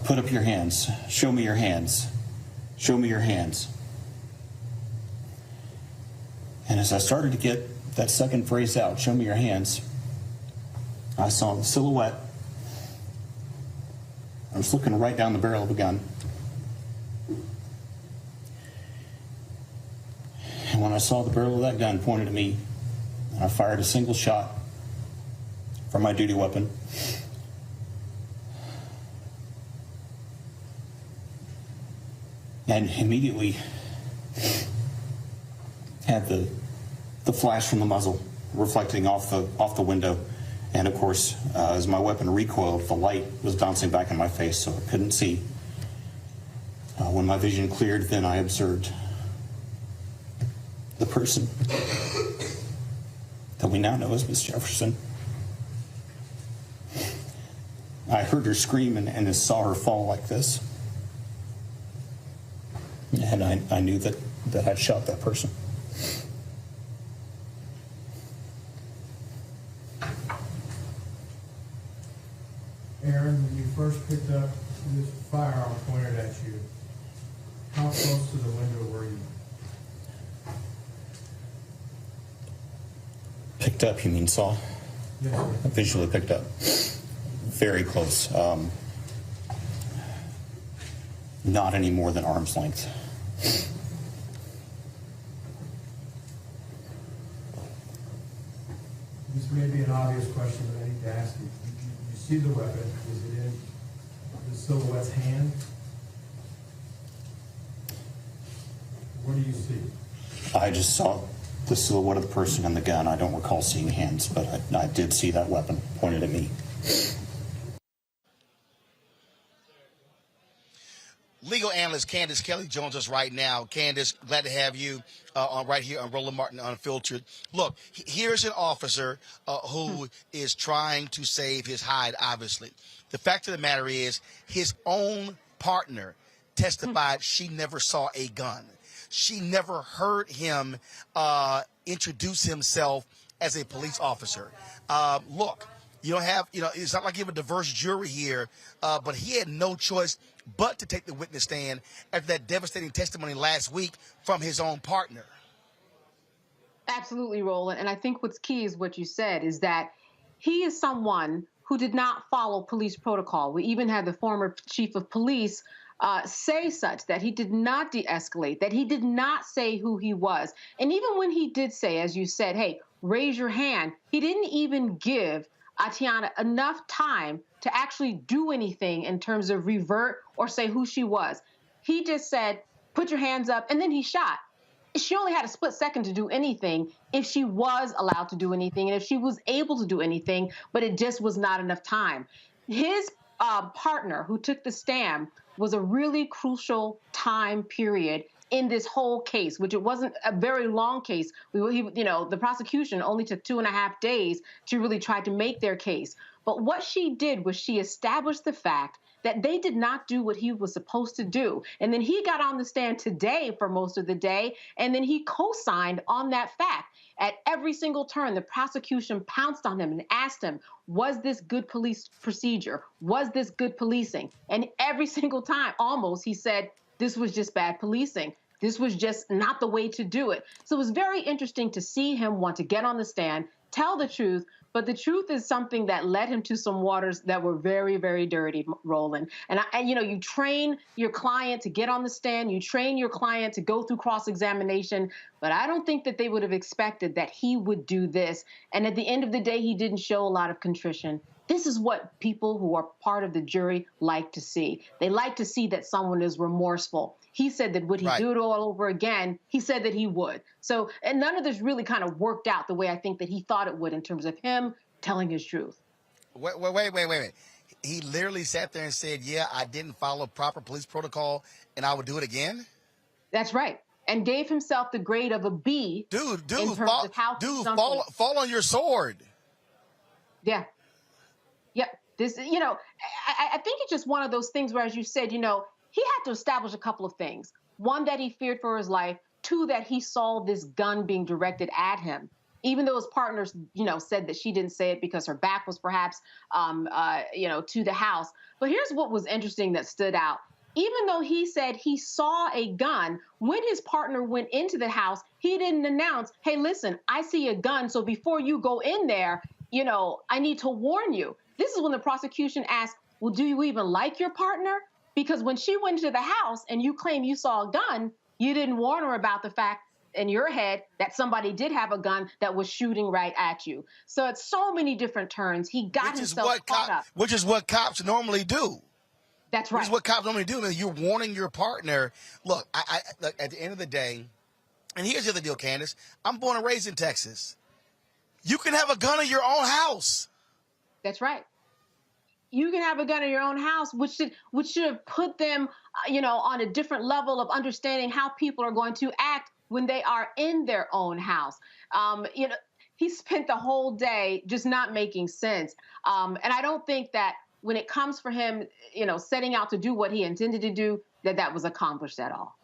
Put up your hands. Show me your hands. Show me your hands. And as I started to get that second phrase out, show me your hands, I saw the silhouette. I was looking right down the barrel of a gun. And when I saw the barrel of that gun pointed at me, I fired a single shot from my duty weapon. And immediately had the flash from the muzzle reflecting off the window. And of course, as my weapon recoiled, the light was bouncing back in my face, so I couldn't see. When my vision cleared, then I observed the person that we now know as Miss Jefferson. I heard her scream and saw her fall like this. And I knew that I'd shot that person. Aaron, when you first picked up this firearm pointed at you, how close to the window were you? Picked up, you mean saw? Yes, sir. Visually picked up. Very close. Not any more than arm's length. This may be an obvious question, but I need to ask you. You see the weapon. Is it in the silhouette's hand? What do you see? I just saw the silhouette of the person and the gun. I don't recall seeing hands, but I did see that weapon pointed at me. Legal analyst Candace Kelly joins us right now. Candace, glad to have you right here on Roland Martin Unfiltered. Look, here's an officer who is trying to save his hide, obviously. The fact of the matter is his own partner testified she never saw a gun. She never heard him introduce himself as a police officer. Look, you don't have, it's not like you have a diverse jury here, but he had no choice but to take the witness stand after that devastating testimony last week from his own partner. Absolutely, Roland. And I think what's key is what you said, is that he is someone who did not follow police protocol. We even had the former chief of police say such, that he did not de-escalate, that he did not say who he was. And even when he did say, as you said, hey, raise your hand, he didn't even give Atatiana enough time to actually do anything in terms of revert or say who she was. He just said, put your hands up, and then he shot. She only had a split second to do anything if she was allowed to do anything and if she was able to do anything, but it just was not enough time. His partner who took the stand was a really crucial time period in this whole case, which it wasn't a very long case. The prosecution only took 2.5 days to really try to make their case. But what she did was she established the fact that they did not do what he was supposed to do. And then he got on the stand today for most of the day, and then he co-signed on that fact. At every single turn, the prosecution pounced on him and asked him, was this good police procedure? Was this good policing? And every single time, almost, he said, this was just bad policing. This was just not the way to do it. So it was very interesting to see him want to get on the stand, tell the truth. But the truth is something that led him to some waters that were very, very dirty, Roland. And you train your client to get on the stand, you train your client to go through cross-examination, but I don't think that they would have expected that he would do this. And at the end of the day, he didn't show a lot of contrition. This is what people who are part of the jury like to see. They like to see that someone is remorseful. He said that would he do it all over again? He said that he would. So, and none of this really kind of worked out the way I think that he thought it would in terms of him telling his truth. Wait. He literally sat there and said, yeah, I didn't follow proper police protocol and I would do it again? That's right. And gave himself the grade of a B. Dude, fall on your sword. Yeah. Yep. This, I think it's just one of those things where, as you said, he had to establish a couple of things. One, that he feared for his life. Two, that he saw this gun being directed at him. Even though his partners, said that she didn't say it because her back was perhaps, to the house. But here's what was interesting that stood out. Even though he said he saw a gun, when his partner went into the house, he didn't announce, hey, listen, I see a gun. So before you go in there, I need to warn you. This is when the prosecution asked, well, do you even like your partner? Because when she went to the house and you claim you saw a gun, you didn't warn her about the fact in your head that somebody did have a gun that was shooting right at you. So it's so many different turns. He got himself caught up. Which is what cops normally do. That's right. Which is what cops normally do. You're warning your partner. Look, look, at the end of the day, and here's the other deal, Candace. I'm born and raised in Texas. You can have a gun in your own house. That's right. You can have a gun in your own house, which should have put them, on a different level of understanding how people are going to act when they are in their own house. He spent the whole day just not making sense. And I don't think that when it comes for him, setting out to do what he intended to do, that was accomplished at all.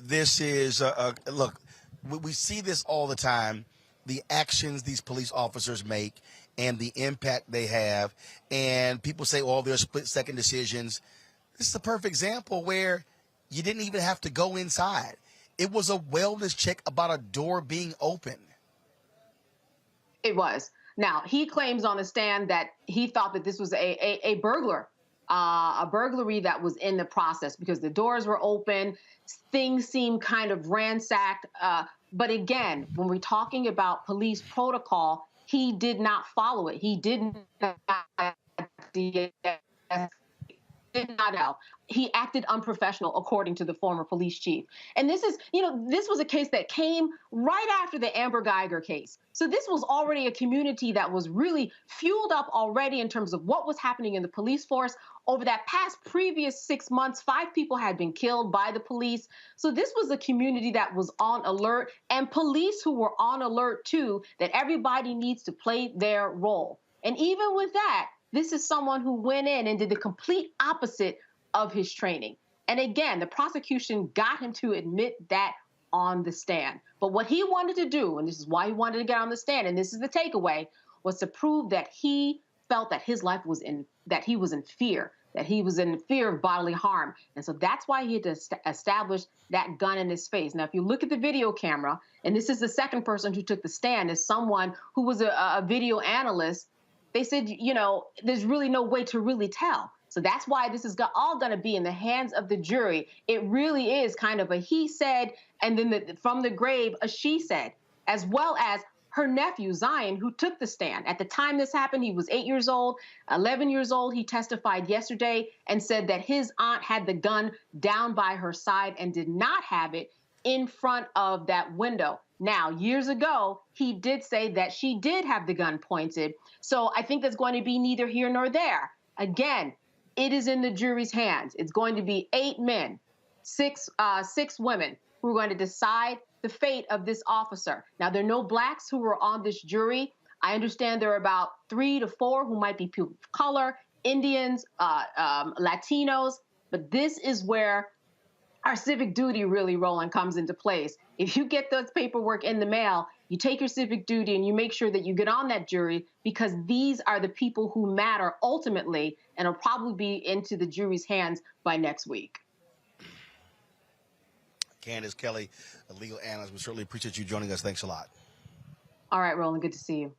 This is, look, we see this all the time. The actions these police officers make and the impact they have. And people say, oh, they're split-second decisions. This is a perfect example where you didn't even have to go inside. It was a wellness check about a door being open. It was. Now, he claims on the stand that he thought that this was a burglary that was in the process because the doors were open. Things seemed kind of ransacked. But again, when we're talking about police protocol, he did not follow it. He didn't. He acted unprofessional, according to the former police chief. And this is, this was a case that came right after the Amber Geiger case. So this was already a community that was really fueled up already in terms of what was happening in the police force. Over that previous 6 months, 5 people had been killed by the police. So this was a community that was on alert, and police who were on alert too, that everybody needs to play their role. And even with that, this is someone who went in and did the complete opposite of his training. And again, the prosecution got him to admit that on the stand. But what he wanted to do, and this is why he wanted to get on the stand, and this is the takeaway, was to prove that he felt that his life was that he was in fear of bodily harm. And so that's why he had to establish that gun in his face. Now, if you look at the video camera, and this is the second person who took the stand, is someone who was a video analyst. They said, there's really no way to really tell. So that's why this is all going to be in the hands of the jury. It really is kind of a he said, and then from the grave, a she said, as well as her nephew, Zion, who took the stand. At the time this happened, he was 8 years old, 11 years old. He testified yesterday and said that his aunt had the gun down by her side and did not have it in front of that window. Now, years ago, he did say that she did have the gun pointed. So I think that's going to be neither here nor there. Again, it is in the jury's hands. It's going to be 8 men, 6 women who are going to decide the fate of this officer. Now, there are no blacks who were on this jury. I understand there are about 3 to 4 who might be people of color, Indians, Latinos. But this is where our civic duty really, Roland, comes into place. If you get this paperwork in the mail, you take your civic duty and you make sure that you get on that jury, because these are the people who matter ultimately and will probably be into the jury's hands by next week. Candace Kelly, a legal analyst. We certainly appreciate you joining us. Thanks a lot. All right, Roland, good to see you.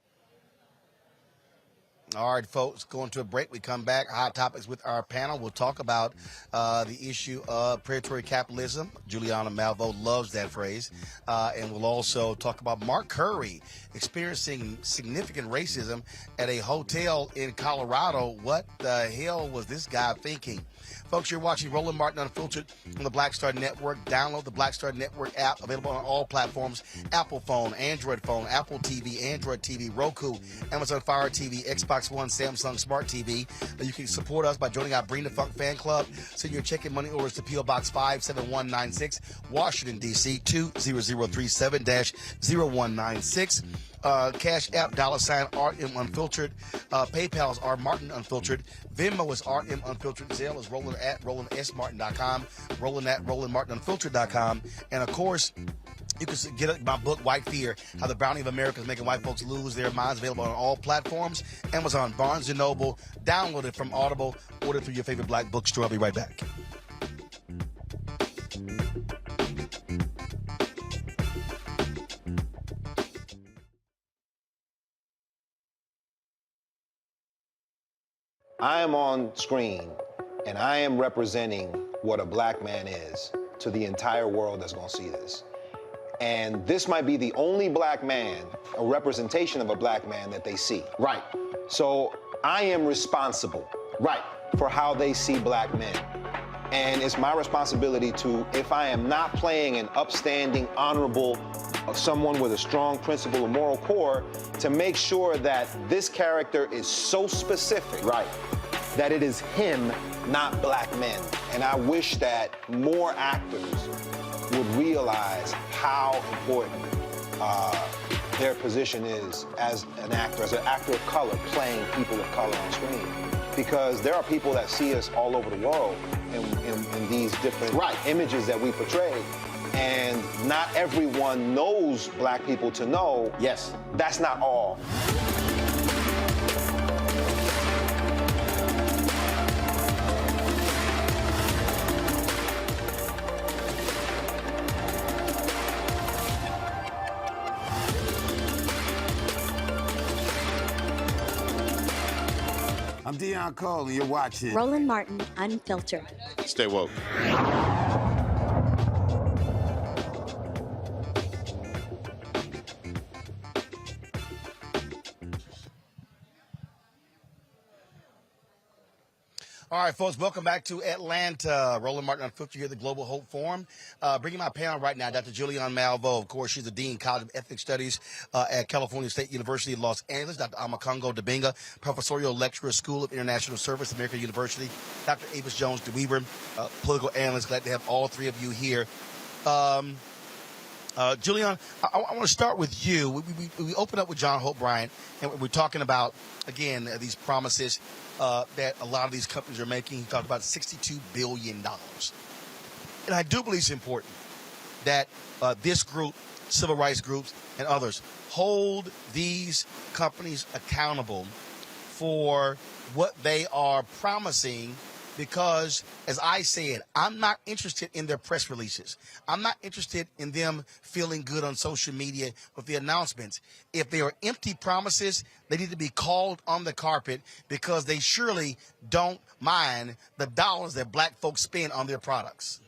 All right, folks, going to a break. We come back. Hot topics with our panel. We'll talk about the issue of predatory capitalism. Juliana Malveaux loves that phrase. And we'll also talk about Mark Curry experiencing significant racism at a hotel in Colorado. What the hell was this guy thinking? Folks, you're watching Roland Martin Unfiltered on the Black Star Network. Download the Black Star Network app, available on all platforms: Apple phone, Android phone, Apple TV, Android TV, Roku, Amazon Fire TV, Xbox One, Samsung Smart TV. You can support us by joining our Bring the Funk fan club. Send your check and money orders to P.O. Box 57196, Washington, D.C. 20037-0196. Cash App, $RM Unfiltered. PayPal's R Martin Unfiltered. Venmo is RM Unfiltered. Zelle is Roland at RolandSMartin.com. Roland at RolandMartinUnfiltered.com. And of course, you can get my book, White Fear, How the Browning of America is Making White Folks Lose Their Minds, available on all platforms. Amazon, Barnes & Noble. Download it from Audible. Order it through your favorite black bookstore. I'll be right back. I am on screen, and I am representing what a black man is to the entire world that's going to see this. And this might be the only black man, a representation of a black man that they see. Right. So I am responsible, right, for how they see black men. And it's my responsibility to, if I am not playing an upstanding, honorable, someone with a strong principle and moral core, to make sure that this character is so specific, right, that it is him, not black men. And I wish that more actors would realize how important their position is as an actor of color, playing people of color on screen. Because there are people that see us all over the world in these different images that we portray. And not everyone knows black people to know, yes, that's not all. I'm Deion Cole, and you're watching Roland Martin Unfiltered. Stay woke. All right, folks, welcome back to Atlanta. Roland Martin Unfiltered here at the Global Hope Forum. Bringing my panel right now, Dr. Juliana Malveaux. Of course, she's the Dean College of Ethnic Studies at California State University in Los Angeles. Dr. Amakongo Dibinga, Professorial Lecturer, School of International Service, American University. Dr. Avis Jones-DeWeaver, Political Analyst. Glad to have all three of you here. Juliana, I want to start with you. We opened up with John Hope Bryant, and we're talking about, again, these promises that a lot of these companies are making. He talked about $62 billion. And I do believe it's important that this group, civil rights groups, and others hold these companies accountable for what they are promising. Because, as I said, I'm not interested in their press releases. I'm not interested in them feeling good on social media with the announcements. If they are empty promises, they need to be called on the carpet, because they surely don't mind the dollars that black folks spend on their products.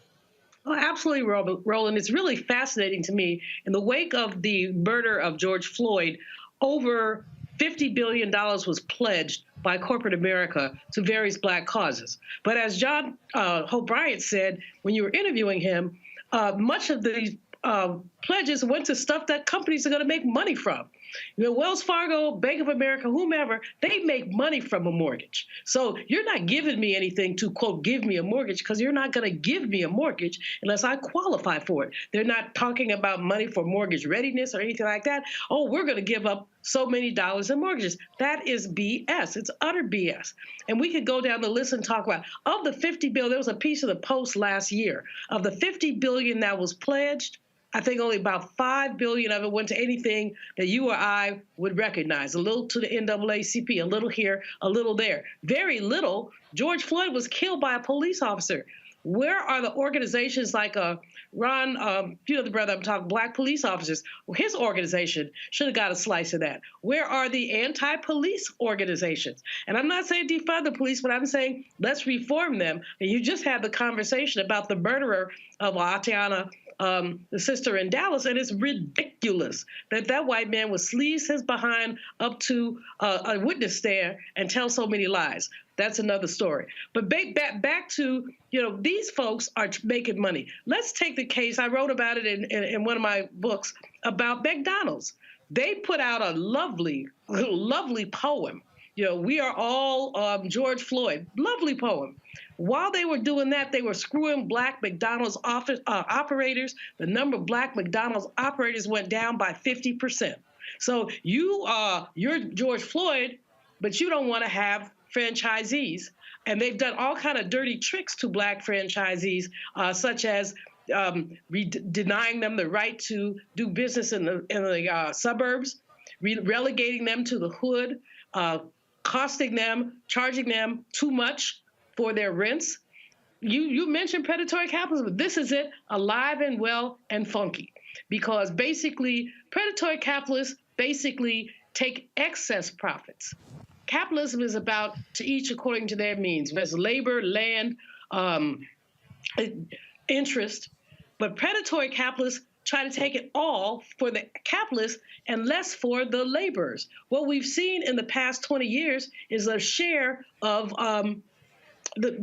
Oh, absolutely, Roland. It's really fascinating to me. In the wake of the murder of George Floyd, over $50 billion was pledged by corporate America to various black causes. But as John Hope Bryant said when you were interviewing him, much of these pledges went to stuff that companies are going to make money from. You know, Wells Fargo, Bank of America, whomever, they make money from a mortgage. So you're not giving me anything to, quote, give me a mortgage, because you're not going to give me a mortgage unless I qualify for it. They're not talking about money for mortgage readiness or anything like that. Oh, we're going to give up so many dollars in mortgages. That is BS. It's utter BS. And we could go down the list and talk about, of the $50 billion, there was a piece of the Post last year, of the $50 billion that was pledged, I think only about $5 billion of it went to anything that you or I would recognize. A little to the NAACP, a little here, a little there. Very little. George Floyd was killed by a police officer. Where are the organizations like Ron, the brother I'm talking, Black Police Officers? Well, his organization should have got a slice of that. Where are the anti-police organizations? And I'm not saying defund the police, but I'm saying let's reform them. And you just had the conversation about the murderer of Atatianna, the sister in Dallas, and it's ridiculous that white man would sleaze his behind up to a witness stand and tell so many lies. That's another story. But back to, these folks are making money. Let's take the case. I wrote about it in one of my books about McDonald's. They put out a lovely, lovely poem. We are all George Floyd. Lovely poem. While they were doing that, they were screwing Black McDonald's operators. The number of Black McDonald's operators went down by 50%. So you're George Floyd, but you don't want to have franchisees. And they've done all kind of dirty tricks to Black franchisees, such as denying them the right to do business in the suburbs, relegating them to the hood, costing them, charging them too much for their rents. You mentioned predatory capitalism, but this is it, alive and well and funky. Because basically, predatory capitalists basically take excess profits. Capitalism is about to each according to their means. There's labor, land, interest, but predatory capitalists try to take it all for the capitalists and less for the laborers. What we've seen in the past 20 years is a share of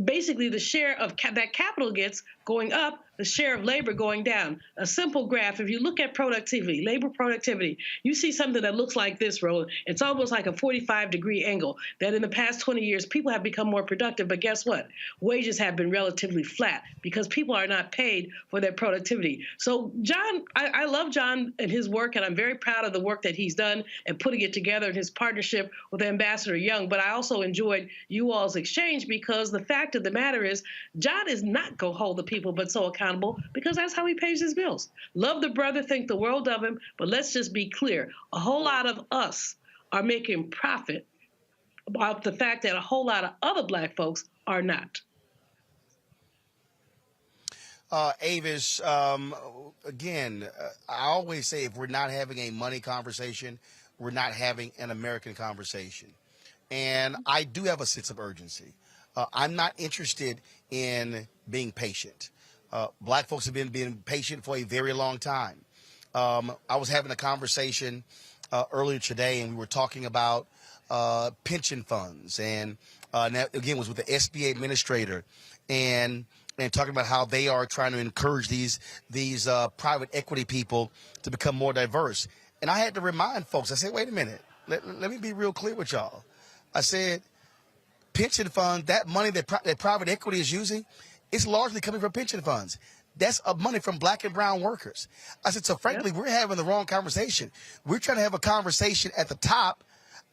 basically the share of that capital gets going up, the share of labor going down. A simple graph, if you look at productivity, labor productivity, you see something that looks like this, Roland. It's almost like a 45-degree angle, that in the past 20 years, people have become more productive, but guess what? Wages have been relatively flat because people are not paid for their productivity. So John, I love John and his work, and I'm very proud of the work that he's done and putting it together in his partnership with Ambassador Young, but I also enjoyed you all's exchange because the fact of the matter is, John is not going to hold the people but so accountable because that's how he pays his bills. Love the brother, think the world of him, but let's just be clear. A whole lot of us are making profit about the fact that a whole lot of other Black folks are not. Avis, again, I always say if we're not having a money conversation, we're not having an American conversation. And I do have a sense of urgency. I'm not interested in being patient. Black folks have been being patient for a very long time. I was having a conversation earlier today, and we were talking about pension funds, and that again was with the SBA administrator, and talking about how they are trying to encourage these private equity people to become more diverse. And I had to remind folks. I said, wait a minute, let me be real clear with y'all. I said, pension fund, that money that private equity is using, it's largely coming from pension funds. That's money from Black and brown workers. I said, so frankly, we're having the wrong conversation. We're trying to have a conversation at the top.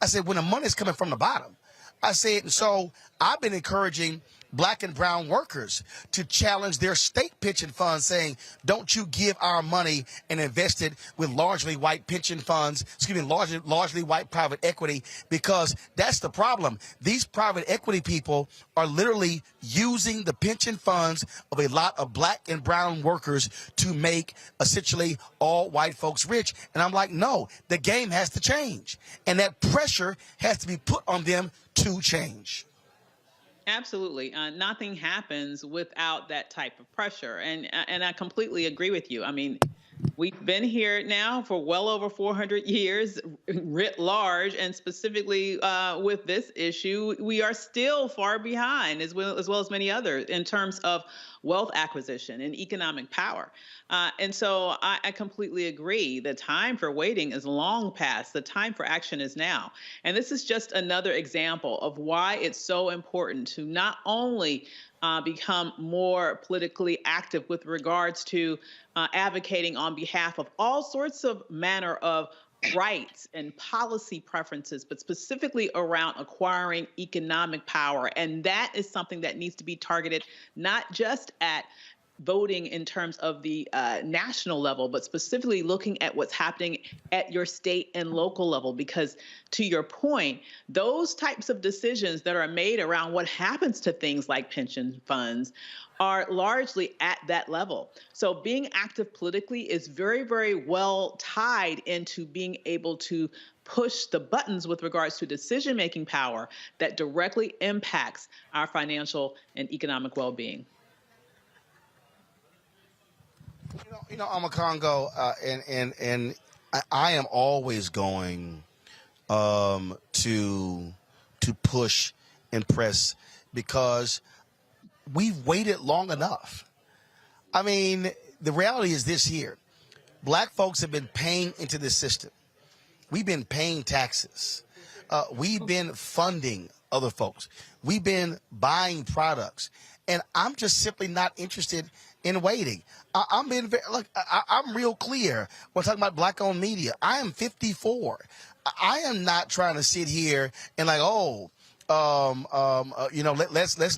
I said, when the money's coming from the bottom. I said, and so I've been encouraging Black and brown workers to challenge their state pension funds, saying, don't you give our money and invest it with largely white pension funds, largely white private equity, because that's the problem. These private equity people are literally using the pension funds of a lot of Black and brown workers to make essentially all white folks rich. And I'm like, no, the game has to change. And that pressure has to be put on them to change. Absolutely. Nothing happens without that type of pressure. And I completely agree with you. I mean, we've been here now for well over 400 years, writ large, and specifically with this issue, we are still far behind, as well as many others, in terms of wealth acquisition and economic power. And so I completely agree. The time for waiting is long past. The time for action is now. And this is just another example of why it's so important to not only become more politically active with regards to advocating on behalf of all sorts of manner of rights and policy preferences, but specifically around acquiring economic power. And that is something that needs to be targeted not just at voting in terms of the national level, but specifically looking at what's happening at your state and local level. Because to your point, those types of decisions that are made around what happens to things like pension funds are largely at that level. So being active politically is very, very well tied into being able to push the buttons with regards to decision-making power that directly impacts our financial and economic well-being. Amakongo, and I am always going to push and press because we've waited long enough. I mean, the reality is this here. Black folks have been paying into this system. We've been paying taxes. We've been funding other folks. We've been buying products. And I'm just simply not interested in waiting. I'm being I'm real clear when talking about black-owned media. I am 54. I am not trying to sit here and let's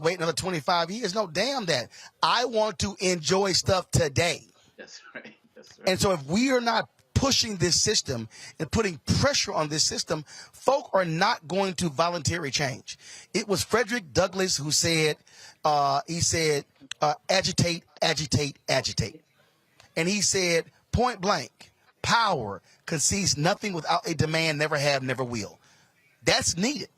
wait another 25 years. No, damn that. I want to enjoy stuff today. That's right. That's right. And so if we are not pushing this system and putting pressure on this system, folk are not going to voluntarily change. It was Frederick Douglass who said, agitate, agitate, agitate. And he said, point blank, power concedes nothing without a demand, never have, never will. That's needed.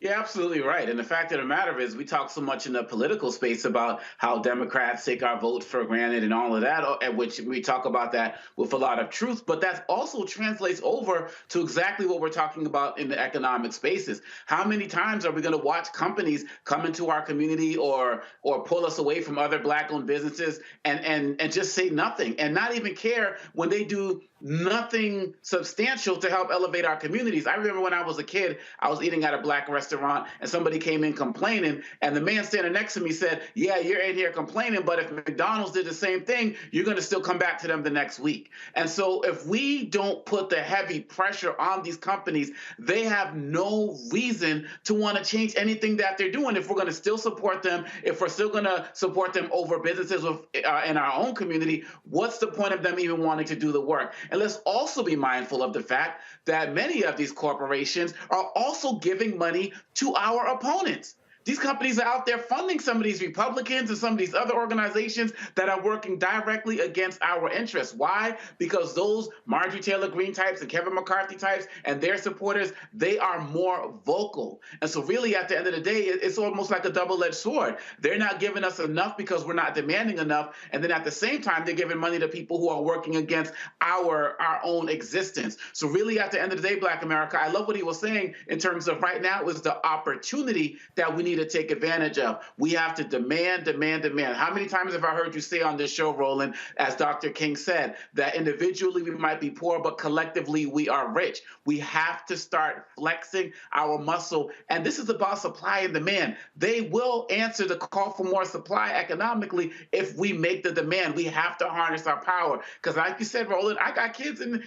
You're absolutely right. And the fact of the matter is we talk so much in the political space about how Democrats take our votes for granted and all of that, at which we talk about that with a lot of truth. But that also translates over to exactly what we're talking about in the economic spaces. How many times are we going to watch companies come into our community or pull us away from other Black-owned businesses and just say nothing and not even care when they do nothing substantial to help elevate our communities? I remember when I was a kid, I was eating at a Black restaurant and somebody came in complaining, and the man standing next to me said, yeah, you're in here complaining, but if McDonald's did the same thing, you're going to still come back to them the next week. And so if we don't put the heavy pressure on these companies, they have no reason to want to change anything that they're doing. If we're going to still support them, if we're still going to support them over businesses in our own community, what's the point of them even wanting to do the work? And let's also be mindful of the fact that many of these corporations are also giving money to our opponents. These companies are out there funding some of these Republicans and some of these other organizations that are working directly against our interests. Why? Because those Marjorie Taylor Greene types and Kevin McCarthy types and their supporters, they are more vocal. And so really at the end of the day, it's almost like a double-edged sword. They're not giving us enough because we're not demanding enough. And then at the same time, they're giving money to people who are working against our own existence. So really at the end of the day, Black America, I love what he was saying in terms of right now is the opportunity that we need to take advantage of. We have to demand, demand, demand. How many times have I heard you say on this show, Roland, as Dr. King said, that individually we might be poor, but collectively we are rich. We have to start flexing our muscle. And this is about supply and demand. They will answer the call for more supply economically if we make the demand. We have to harness our power. Because like you said, Roland, I got kids and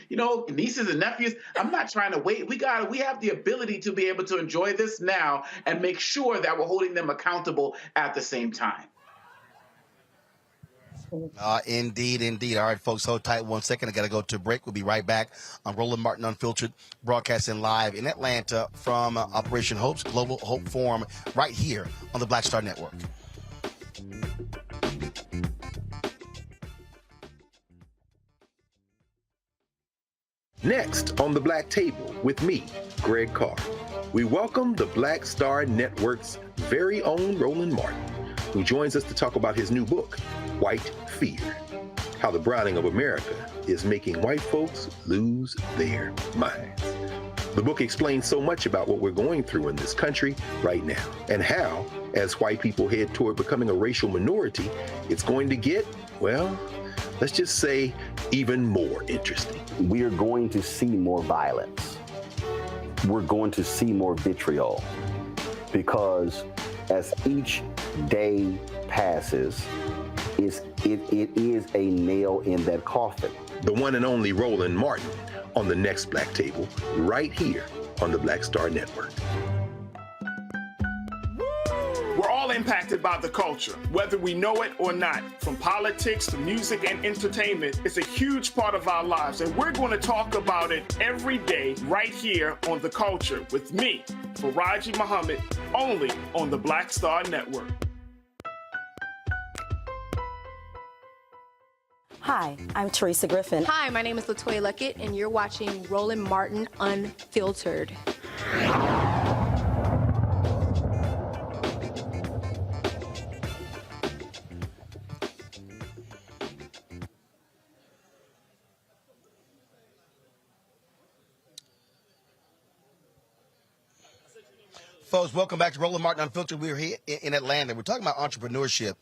nieces and nephews. I'm not trying to wait. We have the ability to be able to enjoy this now and make sure that we're holding them accountable at the same time. Indeed, indeed. All right, folks, hold tight 1 second. I got to go to a break. We'll be right back on Roland Martin Unfiltered, broadcasting live in Atlanta from Operation Hope's Global Hope Forum right here on the Black Star Network. Next on the Black Table with me, Greg Carr, we welcome the Black Star Network's very own Roland Martin, who joins us to talk about his new book, White Fear, How the Browning of America is Making White Folks Lose Their Minds. The book explains so much about what we're going through in this country right now, and how, as white people head toward becoming a racial minority, it's going to get, well, let's just say, even more interesting. We are going to see more violence. We're going to see more vitriol, because as each day passes, it is a nail in that coffin. The one and only Roland Martin on the next Black Table, right here on the Black Star Network. We're all in impacted by the culture, whether we know it or not. From politics to music and entertainment, it's a huge part of our lives, and we're going to talk about it every day right here on The Culture with me, Faraji Muhammad, only on the Black Star Network. Hi, I'm Teresa Griffin. Hi, my name is LaToya Luckett, and you're watching Roland Martin Unfiltered. Folks, welcome back to Roland Martin Unfiltered. We're here in Atlanta. We're talking about entrepreneurship.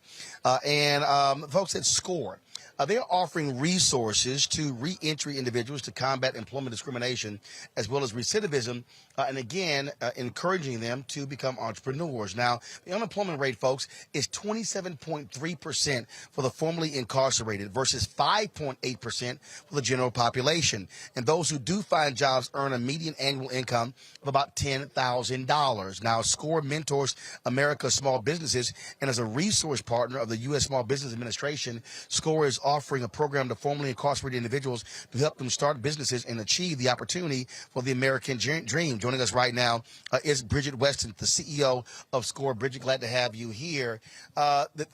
Folks at SCORE, they're offering resources to reentry individuals to combat employment discrimination as well as recidivism, and again, encouraging them to become entrepreneurs. Now, the unemployment rate, folks, is 27.3% for the formerly incarcerated versus 5.8% for the general population. And those who do find jobs earn a median annual income of about $10,000. Now, SCORE mentors America's small businesses, and as a resource partner of the U.S. Small Business Administration, SCORE is offering a program to formerly incarcerated individuals to help them start businesses and achieve the opportunity for the American dream. Joining us right now is Bridget Weston, the CEO of SCORE. Bridget, glad to have you here. The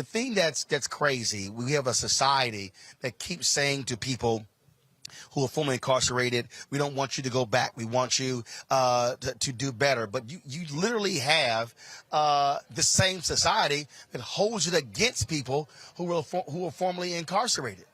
thing that's crazy, we have a society that keeps saying to people who are formerly incarcerated, we don't want you to go back. We want you to do better. But you literally have the same society that holds it against people who are formerly incarcerated.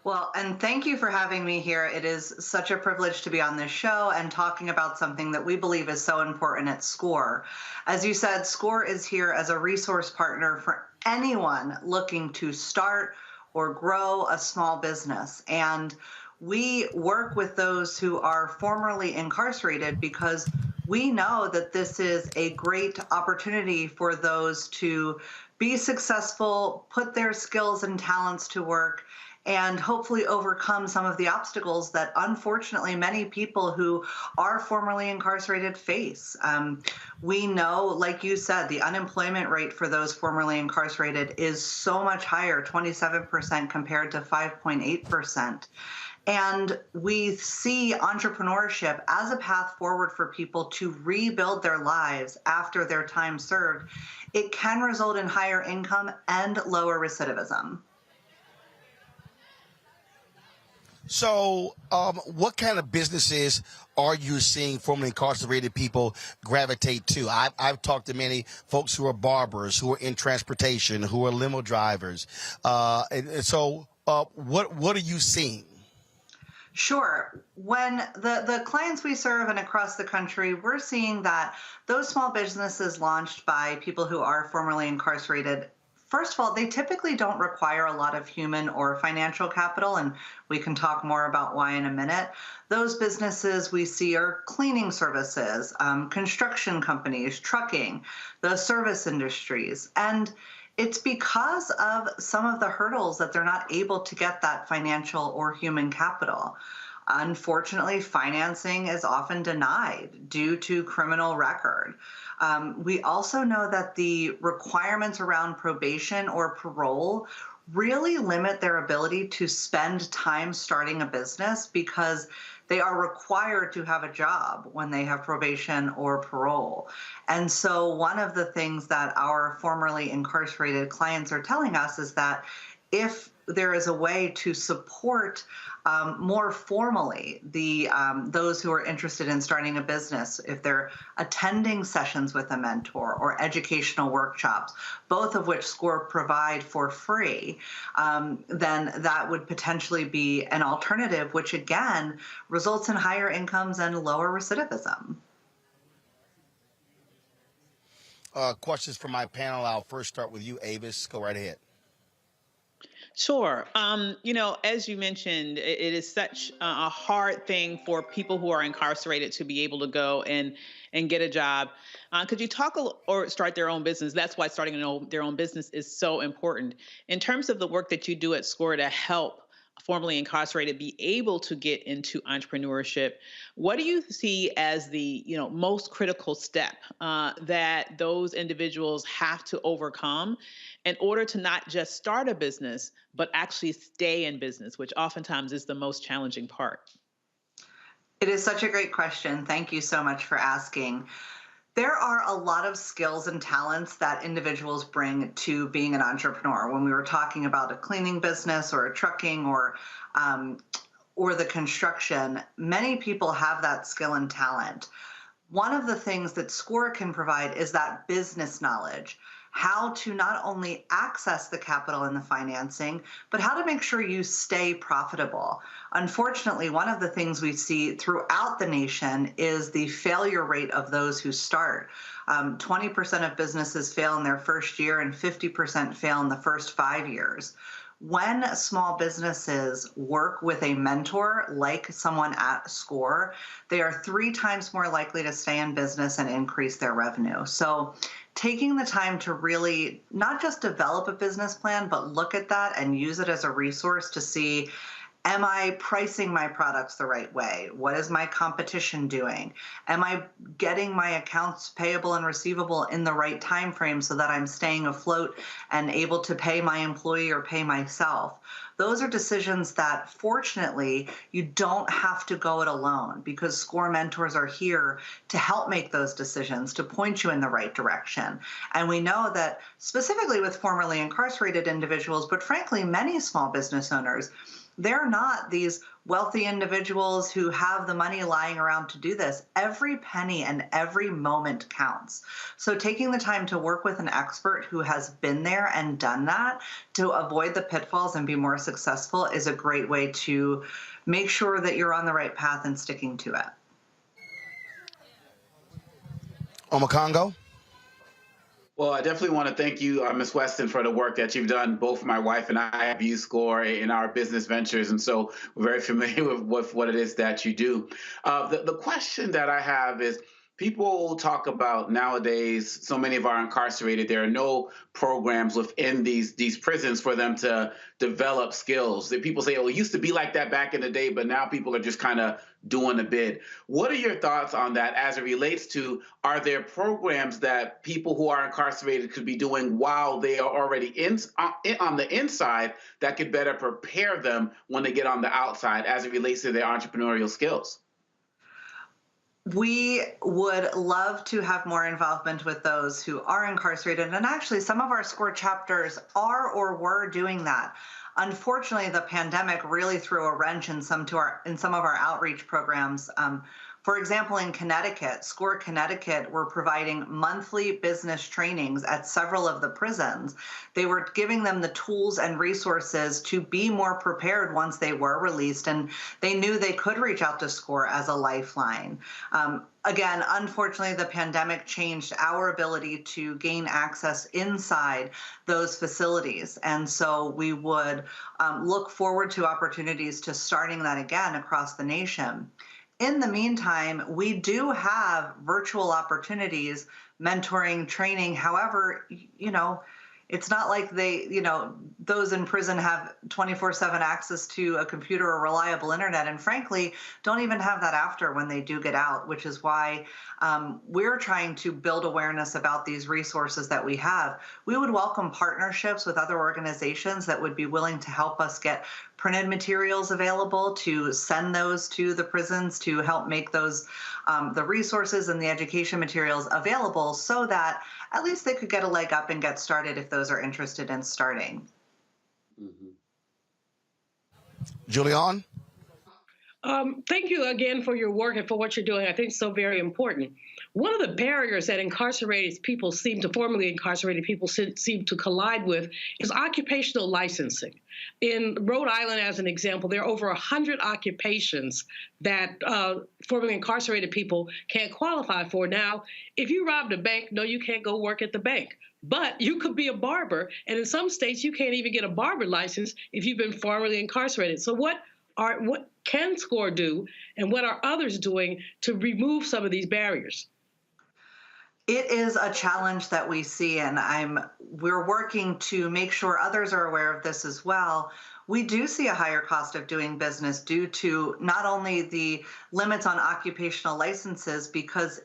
Well, and thank you for having me here. It is such a privilege to be on this show and talking about something that we believe is so important at SCORE. As you said, SCORE is here as a resource partner for anyone looking to start or grow a small business. And we work with those who are formerly incarcerated because we know that this is a great opportunity for those to be successful, put their skills and talents to work, and hopefully overcome some of the obstacles that unfortunately many people who are formerly incarcerated face. We know, like you said, the unemployment rate for those formerly incarcerated is so much higher, 27% compared to 5.8%. And we see entrepreneurship as a path forward for people to rebuild their lives after their time served. It can result in higher income and lower recidivism. So what kind of businesses are you seeing formerly incarcerated people gravitate to? I've talked to many folks who are barbers, who are in transportation, who are limo drivers. So what are you seeing? Sure. When the clients we serve and across the country, we're seeing that those small businesses launched by people who are formerly incarcerated, first of all, they typically don't require a lot of human or financial capital, and we can talk more about why in a minute. Those businesses we see are cleaning services, construction companies, trucking, the service industries. And it's because of some of the hurdles that they're not able to get that financial or human capital. Unfortunately, financing is often denied due to criminal record. We also know that the requirements around probation or parole really limit their ability to spend time starting a business because they are required to have a job when they have probation or parole. And so one of the things that our formerly incarcerated clients are telling us is that if there is a way to support more formally those who are interested in starting a business, if they're attending sessions with a mentor or educational workshops, both of which SCORE provide for free, then that would potentially be an alternative, which again results in higher incomes and lower recidivism. Questions from my panel. I'll first start with you, Avis. Go right ahead. Sure. As you mentioned, it is such a hard thing for people who are incarcerated to be able to go and get a job. Could you talk or start their own business? That's why starting their own business is so important. In terms of the work that you do at SCORE to help formerly incarcerated be able to get into entrepreneurship, what do you see as the most critical step that those individuals have to overcome in order to not just start a business, but actually stay in business, which oftentimes is the most challenging part? It is such a great question. Thank you so much for asking. There are a lot of skills and talents that individuals bring to being an entrepreneur. When we were talking about a cleaning business or a trucking or the construction, many people have that skill and talent. One of the things that SCORE can provide is that business knowledge, how to not only access the capital and the financing, but how to make sure you stay profitable. Unfortunately, one of the things we see throughout the nation is the failure rate of those who start. 20% of businesses fail in their first year and 50% fail in the first 5 years. When small businesses work with a mentor like someone at SCORE, they are 3 times more likely to stay in business and increase their revenue. So taking the time to really not just develop a business plan, but look at that and use it as a resource to see, am I pricing my products the right way? What is my competition doing? Am I getting my accounts payable and receivable in the right time frame so that I'm staying afloat and able to pay my employee or pay myself? Those are decisions that, fortunately, you don't have to go it alone, because SCORE mentors are here to help make those decisions, to point you in the right direction. And we know that specifically with formerly incarcerated individuals, but frankly, many small business owners, they're not these wealthy individuals who have the money lying around to do this. Every penny and every moment counts. So taking the time to work with an expert who has been there and done that to avoid the pitfalls and be more successful is a great way to make sure that you're on the right path and sticking to it. Omakongo? Well, I definitely want to thank you, Ms. Weston, for the work that you've done. Both my wife and I have used SCORE in our business ventures, and so we're very familiar with what it is that you do. The question that I have is, people talk about nowadays, so many of our incarcerated, there are no programs within these prisons for them to develop skills. That people say, oh, it used to be like that back in the day, but now people are just kind of doing a bit. What are your thoughts on that as it relates to, are there programs that people who are incarcerated could be doing while they are already on the inside that could better prepare them when they get on the outside as it relates to their entrepreneurial skills? We would love to have more involvement with those who are incarcerated. And actually, some of our SCORE chapters are or were doing that. Unfortunately, the pandemic really threw a wrench in some of our outreach programs. For example, in Connecticut, SCORE Connecticut were providing monthly business trainings at several of the prisons. They were giving them the tools and resources to be more prepared once they were released, and they knew they could reach out to SCORE as a lifeline. Again, unfortunately, the pandemic changed our ability to gain access inside those facilities. And so we would look forward to opportunities to starting that again across the nation. In the meantime, we do have virtual opportunities, mentoring, training. However, it's not like those in prison have 24/7 access to a computer or reliable internet, and frankly, don't even have that after when they do get out, which is why we're trying to build awareness about these resources that we have. We would welcome partnerships with other organizations that would be willing to help us get printed materials available, to send those to the prisons to help make those the resources and the education materials available so that at least they could get a leg up and get started if those are interested in starting. Julian? Thank you again for your work and for what you're doing. I think it's so very important. One of the barriers that formerly incarcerated people seem to collide with is occupational licensing. In Rhode Island, as an example, there are over 100 occupations that formerly incarcerated people can't qualify for. Now, if you robbed a bank, no, you can't go work at the bank. But you could be a barber, and in some states, you can't even get a barber license if you've been formerly incarcerated. So what can SCORE do, and what are others doing to remove some of these barriers? It is a challenge that we see, and we're working to make sure others are aware of this as well. We do see a higher cost of doing business due to not only the limits on occupational licenses, because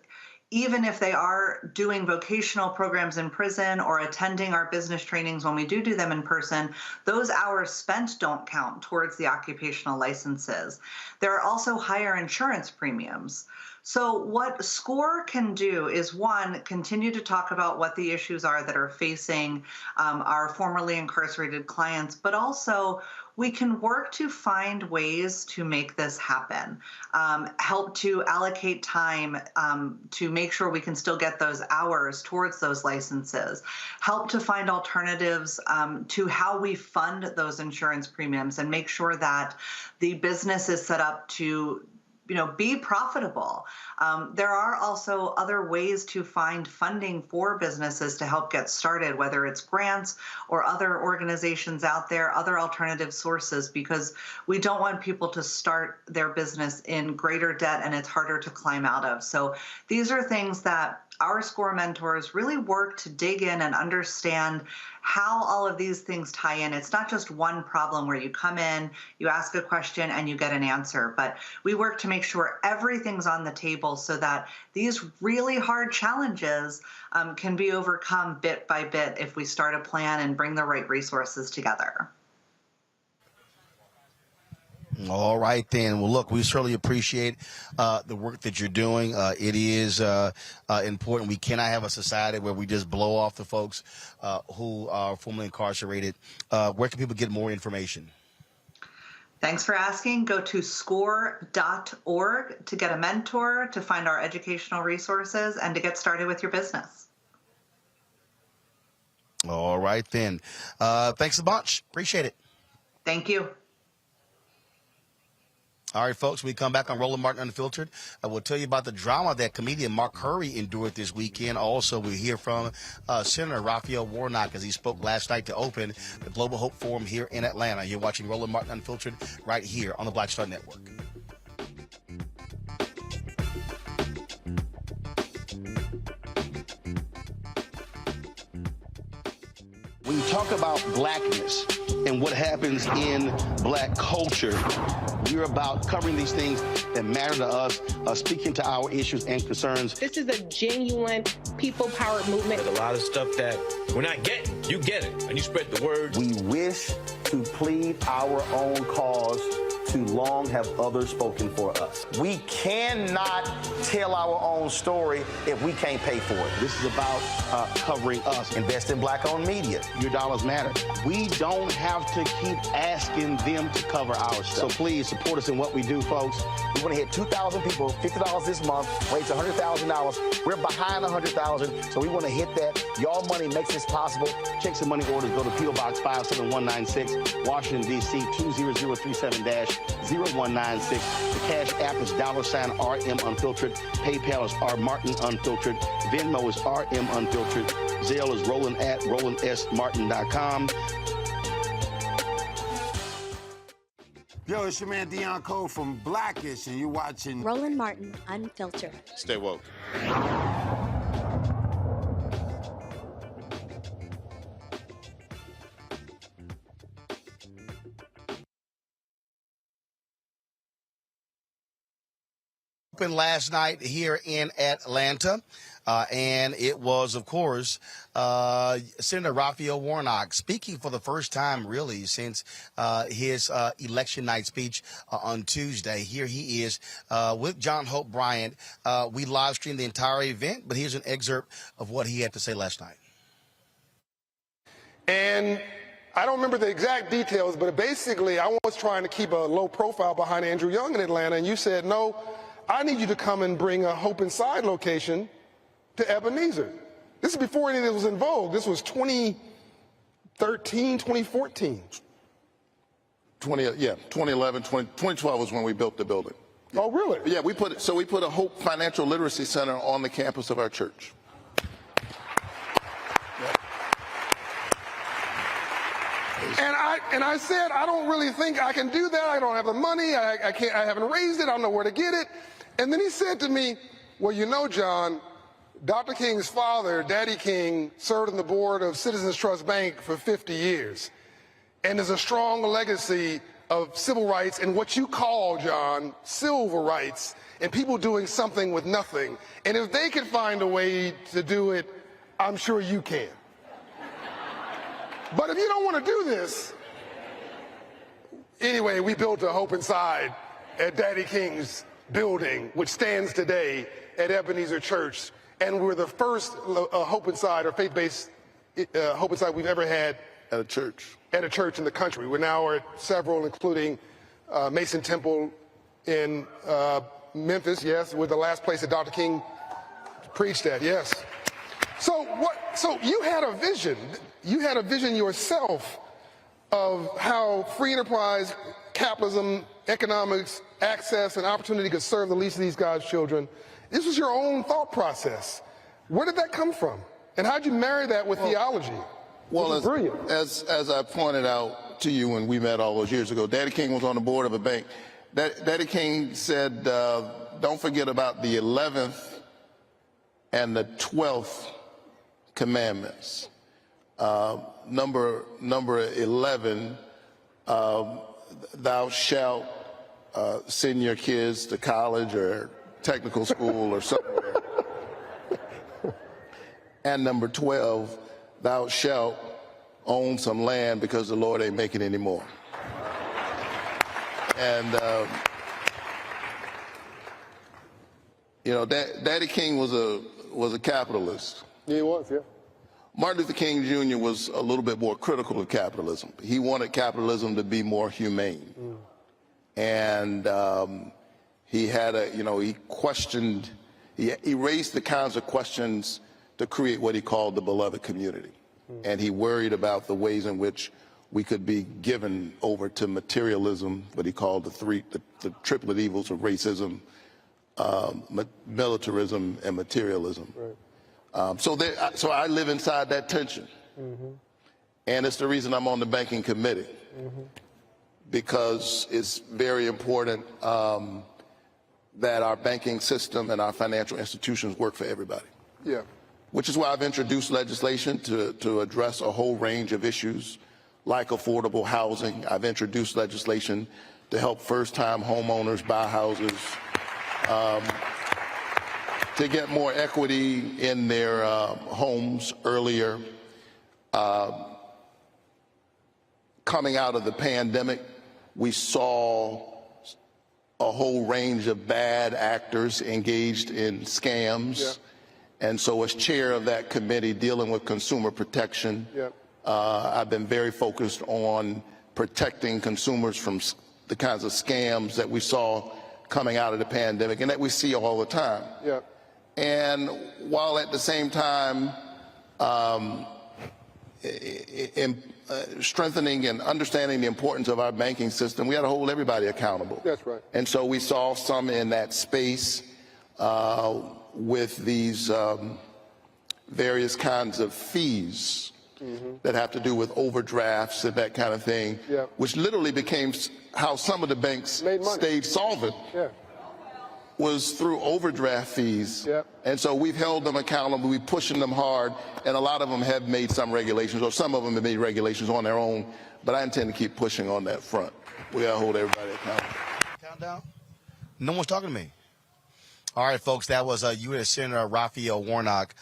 even if they are doing vocational programs in prison or attending our business trainings when we do them in person, those hours spent don't count towards the occupational licenses. There are also higher insurance premiums. So what SCORE can do is, one, continue to talk about what the issues are that are facing our formerly incarcerated clients, but also we can work to find ways to make this happen, help to allocate time to make sure we can still get those hours towards those licenses, help to find alternatives to how we fund those insurance premiums and make sure that the business is set up to be profitable. There are also other ways to find funding for businesses to help get started, whether it's grants or other organizations out there, other alternative sources, because we don't want people to start their business in greater debt and it's harder to climb out of. So these are things that our SCORE mentors really work to dig in and understand how all of these things tie in. It's not just one problem where you come in, you ask a question, and you get an answer, but we work to make sure everything's on the table so that these really hard challenges can be overcome bit by bit if we start a plan and bring the right resources together. All right, then. Well, look, we certainly appreciate the work that you're doing. It is important. We cannot have a society where we just blow off the folks who are formerly incarcerated. Where can people get more information? Thanks for asking. Go to score.org to get a mentor, to find our educational resources, and to get started with your business. All right, then. Thanks a bunch. Appreciate it. Thank you. All right, folks, when we come back on Roland Martin Unfiltered, I will tell you about the drama that comedian Mark Curry endured this weekend. Also, we'll hear from Senator Raphael Warnock as he spoke last night to open the Global Hope Forum here in Atlanta. You're watching Roland Martin Unfiltered right here on the Black Star Network. When you talk about blackness and what happens in black culture, we're about covering these things that matter to us, speaking to our issues and concerns. This is a genuine people-powered movement. There's a lot of stuff that we're not getting. You get it, and you spread the word. We wish to plead our own cause. Too long have others spoken for us. We cannot tell our own story if we can't pay for it. This is about covering us. Invest in black-owned media. Your dollars matter. We don't have to keep asking them to cover our stuff. So please support us in what we do, folks. We want to hit 2,000 people, $50 this month, raise $100,000. We're behind 100,000, so we want to hit that. Y'all money makes this possible. Check some money orders. Go to P.O. Box 57196, Washington, D.C. 20037-0196. The Cash App is $RM Unfiltered. PayPal is R Martin Unfiltered. Venmo is RM Unfiltered. Zelle is Roland@RolandSMartin.com. Yo, it's your man Deon Cole from Blackish, and you're watching Roland Martin Unfiltered. Stay woke. Last night here in Atlanta, and it was, of course, Senator Raphael Warnock speaking for the first time, really, since his election night speech on Tuesday. Here he is with John Hope Bryant. We live streamed the entire event, but here's an excerpt of what he had to say last night. And I don't remember the exact details, but basically I was trying to keep a low profile behind Andrew Young in Atlanta, and you said, no, I need you to come and bring a Hope Inside location to Ebenezer. This is before any of this was in vogue. This was 2013, 2014. 2011, 2012 was when we built the building. Yeah. Oh, really? Yeah, we put a Hope Financial Literacy Center on the campus of our church. And I said, I don't really think I can do that. I don't have the money. I haven't raised it. I don't know where to get it. And then he said to me, well, you know, John, Dr. King's father, Daddy King, served on the board of Citizens Trust Bank for 50 years. And there's a strong legacy of civil rights and what you call, John, silver rights, and people doing something with nothing. And if they can find a way to do it, I'm sure you can. But if you don't want to do this, anyway, we built a Hope Inside at Daddy King's building, which stands today at Ebenezer Church. And we're the first Hope Inside, or faith-based Hope Inside we've ever had At a church. At a church in the country. We're now at several, including Mason Temple in Memphis, yes. We're the last place that Dr. King preached at, yes. So you had a vision. You had a vision yourself of how free enterprise, capitalism, economics, access, and opportunity could serve the least of these God's children. This was your own thought process. Where did that come from? And how'd you marry that with theology? Well, as I pointed out to you when we met all those years ago, Daddy King was on the board of a bank. Daddy King said, don't forget about the 11th and the 12th commandments. Number 11, thou shalt send your kids to college or technical school or somewhere. And number 12, thou shalt own some land because the Lord ain't making any more. And, you know, Daddy King was a capitalist. Yeah, he was, yeah. Martin Luther King Jr. was a little bit more critical of capitalism. He wanted capitalism to be more humane. And he had he questioned, he raised the kinds of questions to create what he called the beloved community. And he worried about the ways in which we could be given over to materialism, what he called the triplet evils of racism, militarism, and materialism. Right. So I live inside that tension. And it's the reason I'm on the banking committee. Because it's very important that our banking system and our financial institutions work for everybody. Yeah. Which is why I've introduced legislation to address a whole range of issues like affordable housing. I've introduced legislation to help first-time homeowners buy houses, to get more equity in their homes earlier. Coming out of the pandemic, we saw a whole range of bad actors engaged in scams. Yeah. And so as chair of that committee dealing with consumer protection, I've been very focused on protecting consumers from the kinds of scams that we saw coming out of the pandemic and that we see all the time. Yeah. And while at the same time strengthening and understanding the importance of our banking system, we had to hold everybody accountable. That's right. And so we saw some in that space with these various kinds of fees that have to do with overdrafts and that kind of thing, which literally became how some of the banks stayed solvent. Was through overdraft fees. And so we've held them accountable, we're pushing them hard, and a lot of them have made some regulations, or some of them have made regulations on their own, but I intend to keep pushing on that front. We gotta hold everybody accountable. Countdown? No one's talking to me. All right, folks, that was U.S. Senator Raphael Warnock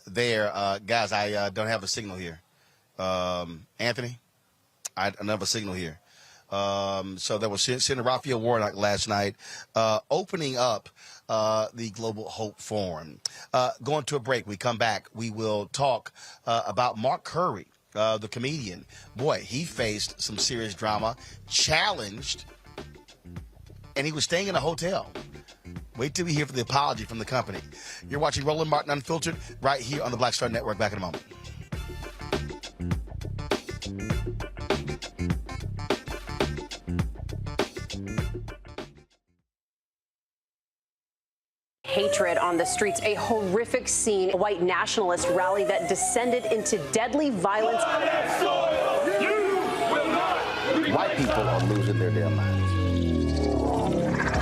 there. Guys, I don't have a signal here. Anthony, I don't have a signal here. So there was Senator Raphael Warnock last night opening up the Global Hope Forum. Going to a break. We come back. We will talk about Mark Curry, the comedian. Boy, he faced some serious drama, challenged, and he was staying in a hotel. Wait till we hear the apology from the company. You're watching Roland Martin Unfiltered right here on the Black Star Network. Back in a moment. Hatred on the streets, a horrific scene, a white nationalist rally that descended into deadly violence. White people are losing their damn minds.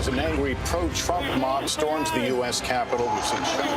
as an angry pro-Trump mob storms the U.S. Capitol. We've seen shooting.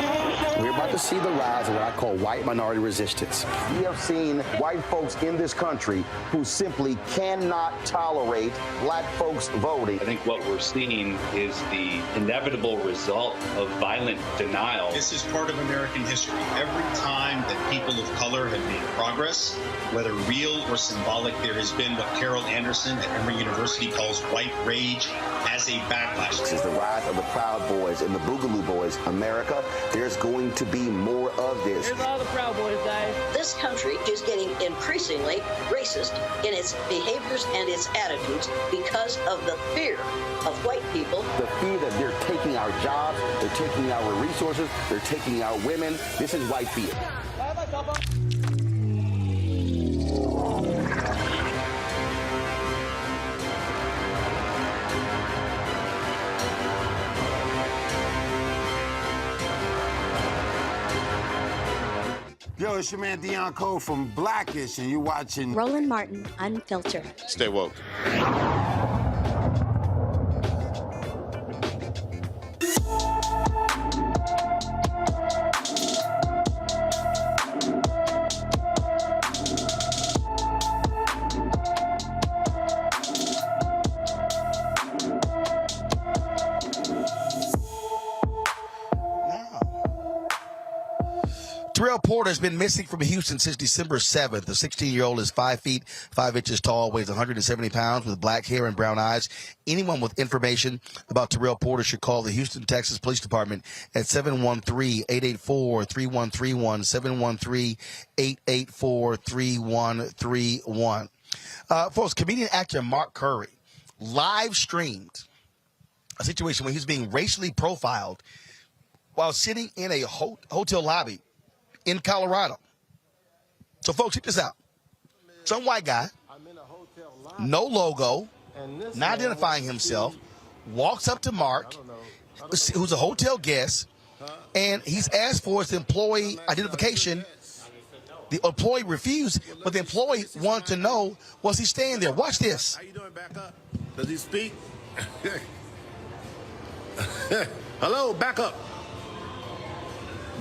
We're about to see the rise of what I call white minority resistance. We have seen white folks in this country who simply cannot tolerate black folks voting. I think what we're seeing is the inevitable result of violent denial. This is part of American history. Every time that people of color have made progress, whether real or symbolic, there has been what Carol Anderson at Emory University calls white rage as a backlash. This is the rise of the Proud Boys and the Boogaloo Boys. America, there's going to be more of this. Here's all the Proud Boys, guys. This country is getting increasingly racist in its behaviors and its attitudes because of the fear of white people. The fear that they're taking our jobs, they're taking our resources, they're taking our women. This is white fear. Yo, it's your man Dion Cole from Blackish, and you're watching Roland Martin Unfiltered. Stay woke. Terrell Porter has been missing from Houston since December 7th. The 16-year-old is 5 feet, 5 inches tall, weighs 170 pounds with black hair and brown eyes. Anyone with information about Terrell Porter should call the Houston, Texas Police Department at 713-884-3131, 713-884-3131. Folks, comedian actor Mark Curry live streamed a situation where he was being racially profiled while sitting in a hotel lobby in Colorado. So, folks, check this out. Some white guy, no logo, not identifying himself, walks up to Mark, who's a hotel guest, and he's asked for his employee identification. The employee refused, but the employee wanted to know, was he staying there? Watch this. How you doing? Back up. Does he speak? Hello, back up.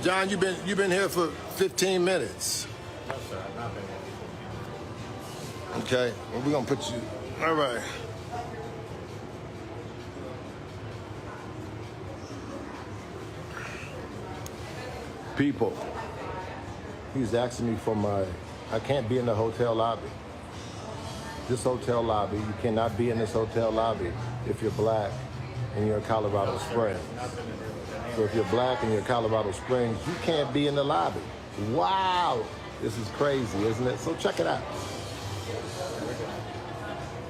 John, you've been here for 15 minutes. No, sir, I've not been here. Okay, well, we're gonna put you. All right. People, he's asking me for I can't be in the hotel lobby. This hotel lobby, you cannot be in this hotel lobby if you're black and you're in Colorado Springs. So if you're black and you're in Colorado Springs, you can't be in the lobby. Wow, this is crazy, isn't it? So check it out.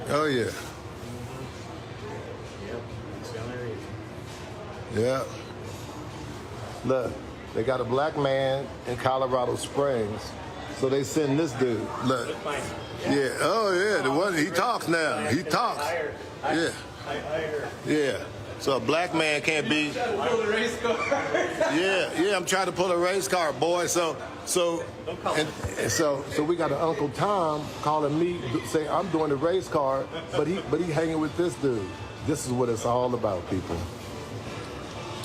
Oh yeah. Yeah. Look, they got a black man in Colorado Springs, so they send this dude. Look. Yeah. Oh yeah. The one he talks now. He talks. Yeah. Yeah. So a black man can't be. Pull a race car. Yeah. I'm trying to pull a race car, boy. So we got an Uncle Tom calling me, say I'm doing the race car, but he hanging with this dude. This is what it's all about, people.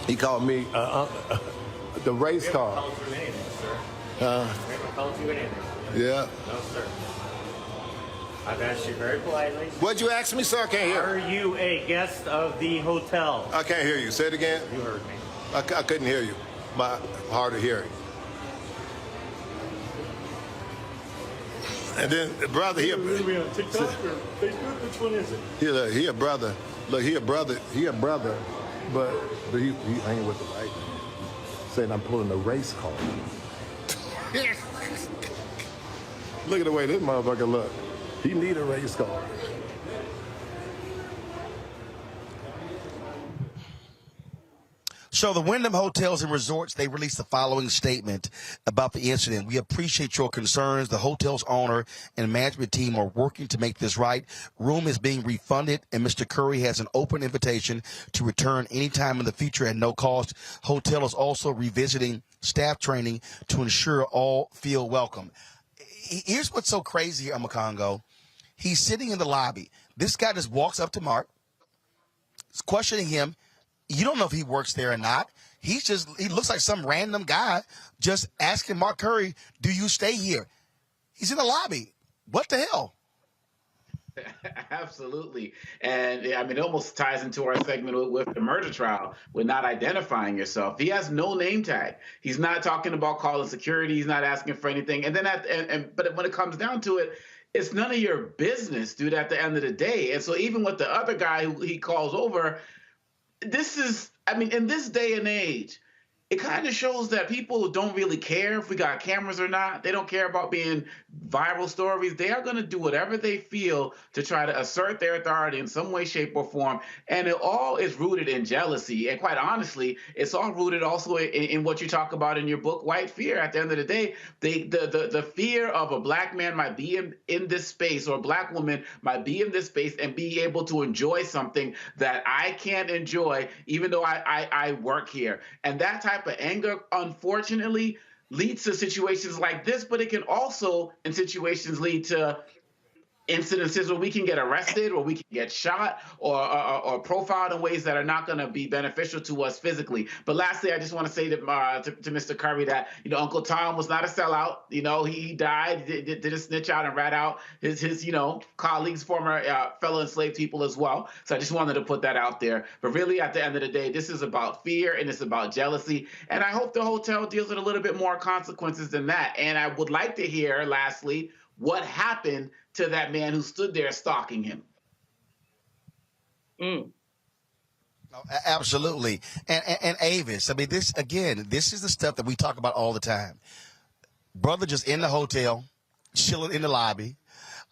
He called me the race car. Yeah. No, sir. I've asked you very politely. What'd you ask me, sir? I can't hear. Are you a guest of the hotel? I can't hear you. Say it again. You heard me. I couldn't hear you. My hard of hearing. And then, brother, he a on TikTok or Facebook? Which one is it? He a brother. Look, he a brother, but he hanging with the white man, saying I'm pulling a race car. Look at the way this motherfucker look. He need a race car. So the Wyndham Hotels and Resorts, they released the following statement about the incident. We appreciate your concerns. The hotel's owner and management team are working to make this right. Room is being refunded, and Mr. Curry has an open invitation to return anytime in the future at no cost. Hotel is also revisiting staff training to ensure all feel welcome. Here's what's so crazy here, Amakongo. He's sitting in the lobby. This guy just walks up to Mark, questioning him. You don't know if he works there or not. He looks like some random guy just asking Mark Curry, do you stay here? He's in the lobby. What the hell? Absolutely. And I mean, it almost ties into our segment with the murder trial, with not identifying yourself. He has no name tag. He's not talking about calling security. He's not asking for anything. And then but when it comes down to it, it's none of your business, dude, at the end of the day. And so even with the other guy who he calls over, this is, I mean, in this day and age, it kind of shows that people don't really care if we got cameras or not. They don't care about being viral stories. They are going to do whatever they feel to try to assert their authority in some way, shape, or form. And it all is rooted in jealousy. And quite honestly, it's all rooted also in what you talk about in your book, White Fear. At the end of the day, the fear of a black man might be in this space, or a black woman might be in this space and be able to enjoy something that I can't enjoy, even though I work here. And that type of anger, unfortunately, leads to situations like this, but it can also, in situations, lead to incidences where we can get arrested, or we can get shot, or profiled in ways that are not going to be beneficial to us physically. But lastly, I just want to say to Mr. Curry that, Uncle Tom was not a sellout. He died, did a snitch out and rat out his colleagues, former fellow enslaved people as well. So I just wanted to put that out there. But really, at the end of the day, this is about fear and it's about jealousy. And I hope the hotel deals with a little bit more consequences than that. And I would like to hear, lastly, what happened to that man who stood there stalking him. Absolutely. And Avis, I mean, this is the stuff that we talk about all the time. Brother just in the hotel, chilling in the lobby,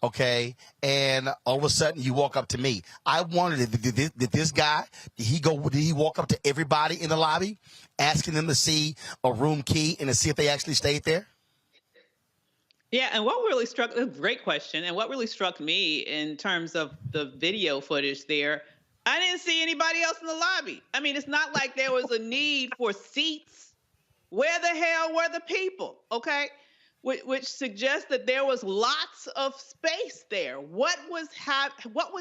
okay, and all of a sudden you walk up to me. I wondered, did this guy, did he walk up to everybody in the lobby, asking them to see a room key and to see if they actually stayed there? Yeah, and what really struck, a great question, and what really struck me in terms of the video footage there, I didn't see anybody else in the lobby. I mean, it's not like there was a need for seats. Where the hell were the people, okay? Which suggests that there was lots of space there. What was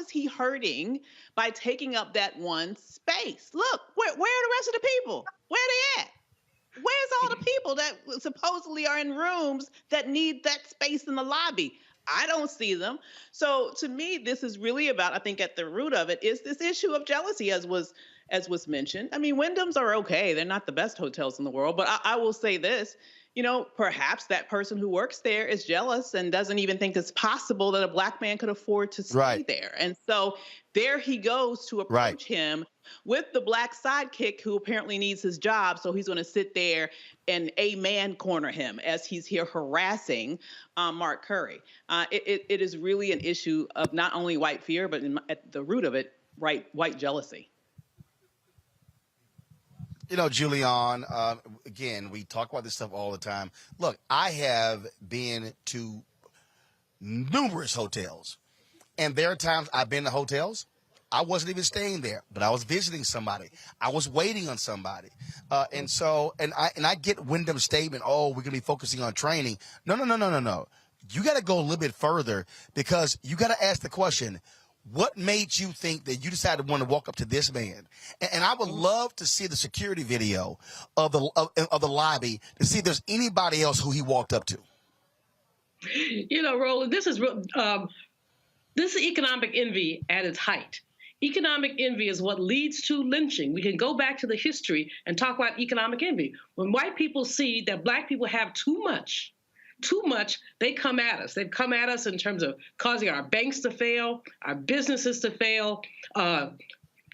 he hurting by taking up that one space? Look, where are the rest of the people? Where are they at? Where's all the people that supposedly are in rooms that need that space in the lobby? I don't see them. So to me, this is really about, I think at the root of it is this issue of jealousy, as was mentioned. I mean, Wyndhams are okay. They're not the best hotels in the world, but I will say this, perhaps that person who works there is jealous and doesn't even think it's possible that a black man could afford to stay there. And so there he goes to approach him with the black sidekick who apparently needs his job. So he's going to sit there and man corner him as he's here harassing Mark Curry. It is really an issue of not only white fear, but at the root of it, white jealousy. Julian, again, we talk about this stuff all the time. Look, I have been to numerous hotels, and there are times I've been to hotels, I wasn't even staying there, but I was visiting somebody. I was waiting on somebody. And I get Wyndham's statement, we're going to be focusing on training. No. You got to go a little bit further, because you got to ask the question, what made you think that you decided to want to walk up to this man? And I would love to see the security video of the lobby to see if there's anybody else who he walked up to. Roland, this is economic envy at its height. Economic envy is what leads to lynching. We can go back to the history and talk about economic envy. When white people see that black people have too much, they come at us. They've come at us in terms of causing our banks to fail, our businesses to fail.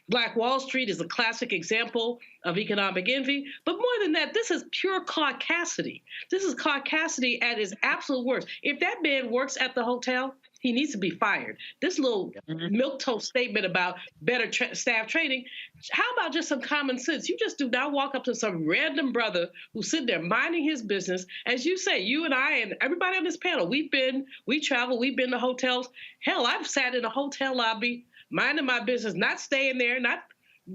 Black Wall Street is a classic example of economic envy. But more than that, this is pure caucasity. This is caucasity at its absolute worst. If that man works at the hotel, he needs to be fired. This little milquetoast statement about better staff training, how about just some common sense? You just do not walk up to some random brother who's sitting there minding his business. As you say, you and I and everybody on this panel, we travel, we've been to hotels. Hell, I've sat in a hotel lobby minding my business, not staying there, not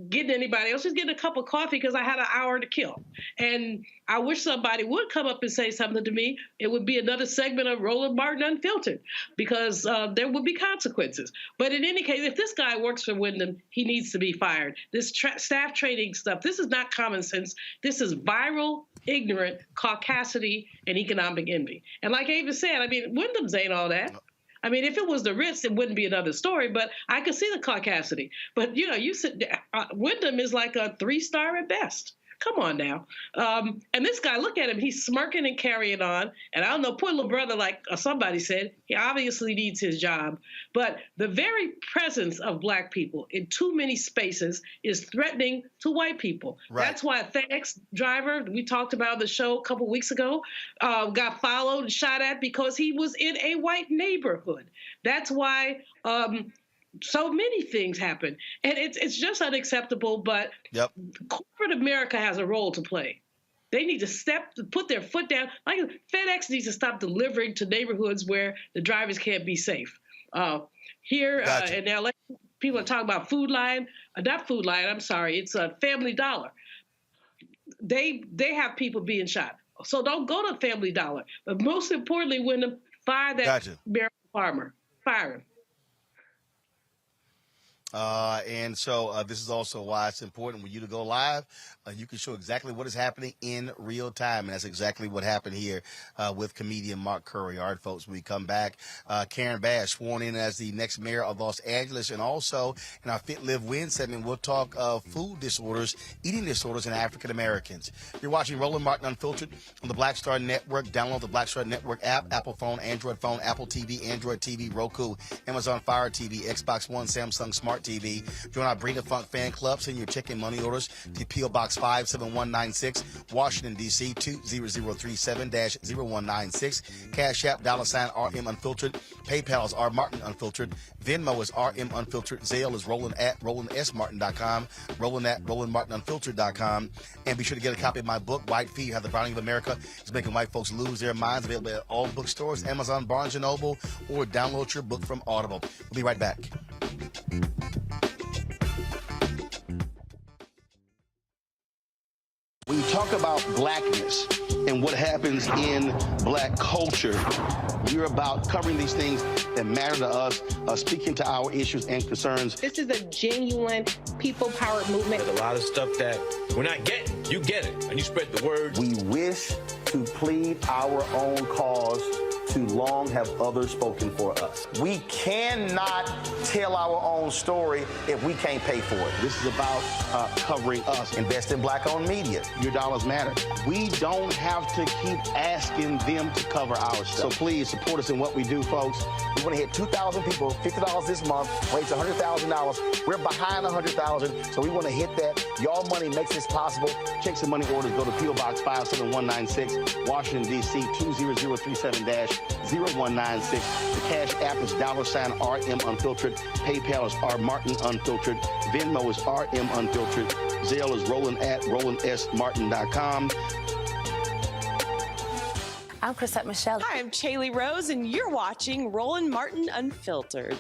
getting anybody. I was just getting a cup of coffee because I had an hour to kill. And I wish somebody would come up and say something to me. It would be another segment of Roland Martin Unfiltered, because there would be consequences. But in any case, if this guy works for Wyndham, he needs to be fired. This staff training stuff, this is not common sense. This is viral, ignorant caucasity and economic envy. And like Ava said, I mean, Wyndham's ain't all that. I mean, if it was the Ritz, it wouldn't be another story, but I could see the caucasity. But, you know, Wyndham is like a 3-star at best. Come on now. And this guy, look at him. He's smirking and carrying on. And I don't know, poor little brother, like somebody said, he obviously needs his job. But the very presence of Black people in too many spaces is threatening to white people. Right. That's why a FedEx driver we talked about on the show a couple weeks ago got followed and shot at because he was in a white neighborhood. That's why so many things happen, and it's just unacceptable. But corporate America has a role to play. They need to put their foot down. Like FedEx needs to stop delivering to neighborhoods where the drivers can't be safe. Here in LA, people are talking about Food Lion, not Food Lion. I'm sorry, it's a Family Dollar. They have people being shot, so don't go to Family Dollar. But most importantly, when fire that American farmer, fire him. And so this is also why it's important when you to go live. You can show exactly what is happening in real time. And that's exactly what happened here with comedian Mark Curry. All right, folks, when we come back, Karen Bass sworn in as the next mayor of Los Angeles. And also in our Fit, Live, Win segment, we'll talk food disorders, eating disorders in African Americans. You're watching Roland Martin Unfiltered on the Black Star Network. Download the Black Star Network app, Apple phone, Android phone, Apple TV, Android TV, Roku, Amazon Fire TV, Xbox One, Samsung Smart TV. Join our Bring the Funk fan club. Send your check-in money orders to P.O. Box 57196, Washington, D.C. 20037-0196. Cash App, $RM Unfiltered. PayPal is R Martin Unfiltered. Venmo is RM Unfiltered. Zelle is Roland at RolandSMartin.com. Roland at RolandMartinUnfiltered.com. And be sure to get a copy of my book, White Feet, How the Browning of America is Making White Folks Lose Their Minds. Available at all bookstores, Amazon, Barnes & Noble, or download your book from Audible. We'll be right back. When you talk about blackness and what happens in Black culture, we're about covering these things that matter to us, speaking to our issues and concerns. This is a genuine people-powered movement. There's a lot of stuff that we're not getting. You get it, and you spread the word. We wish to plead our own cause. Too long have others spoken for us. We cannot tell our own story if we can't pay for it. This is about covering us. Invest in Black-owned media. Your dollars matter. We don't have to keep asking them to cover our stuff. So please support us in what we do, folks. We want to hit 2,000 people, $50 this month, raise $100,000. We're behind 100,000, so we want to hit that. Y'all money makes this possible. Checks and money orders go to P.O. Box 57196, Washington, D.C. 20037-0196. The Cash App is $RM Unfiltered. PayPal is R Martin Unfiltered. Venmo is RM Unfiltered. Zelle is Roland at RolandSMartin.com. I'm Chrisette Michelle. Hi, I'm Chaley Rose, and you're watching Roland Martin Unfiltered.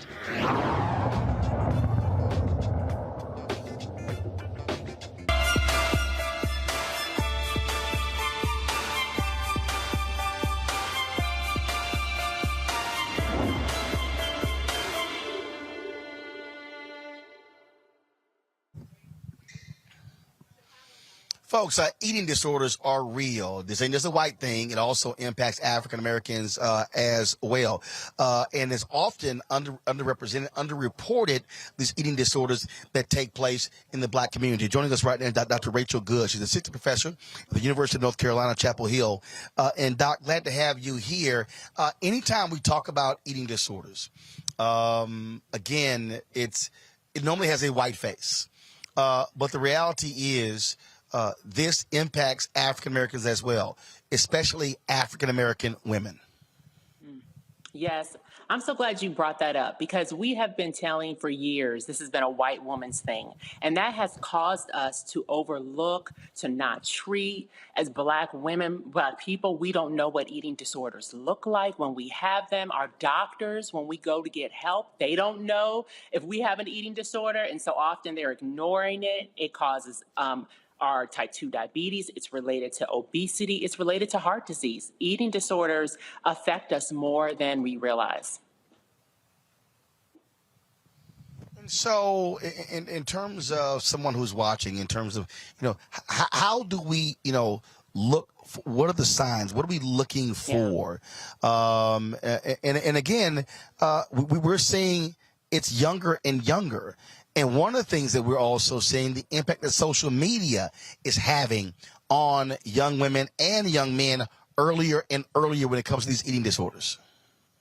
Folks, eating disorders are real. This ain't just a white thing. It also impacts African Americans as well. And it's often underrepresented, underreported, these eating disorders that take place in the Black community. Joining us right now is Dr. Rachel Good. She's an assistant professor at the University of North Carolina, Chapel Hill. And Doc, glad to have you here. Anytime we talk about eating disorders, again, it normally has a white face. But the reality is, this impacts African Americans as well, especially African American women. Yes, I'm so glad you brought that up because we have been telling for years this has been a white woman's thing. And that has caused us to overlook, to not treat. As Black women, Black people, we don't know what eating disorders look like when we have them. Our doctors, when we go to get help, they don't know if we have an eating disorder. And so often they're ignoring it. It causes our type 2 diabetes, it's related to obesity, it's related to heart disease. Eating disorders affect us more than we realize. And so, in terms of someone who's watching, in terms of, how do we, look, what are the signs? What are we looking for? Yeah. And again, we're seeing it's younger and younger. And one of the things that we're also seeing, the impact that social media is having on young women and young men earlier and earlier when it comes to these eating disorders.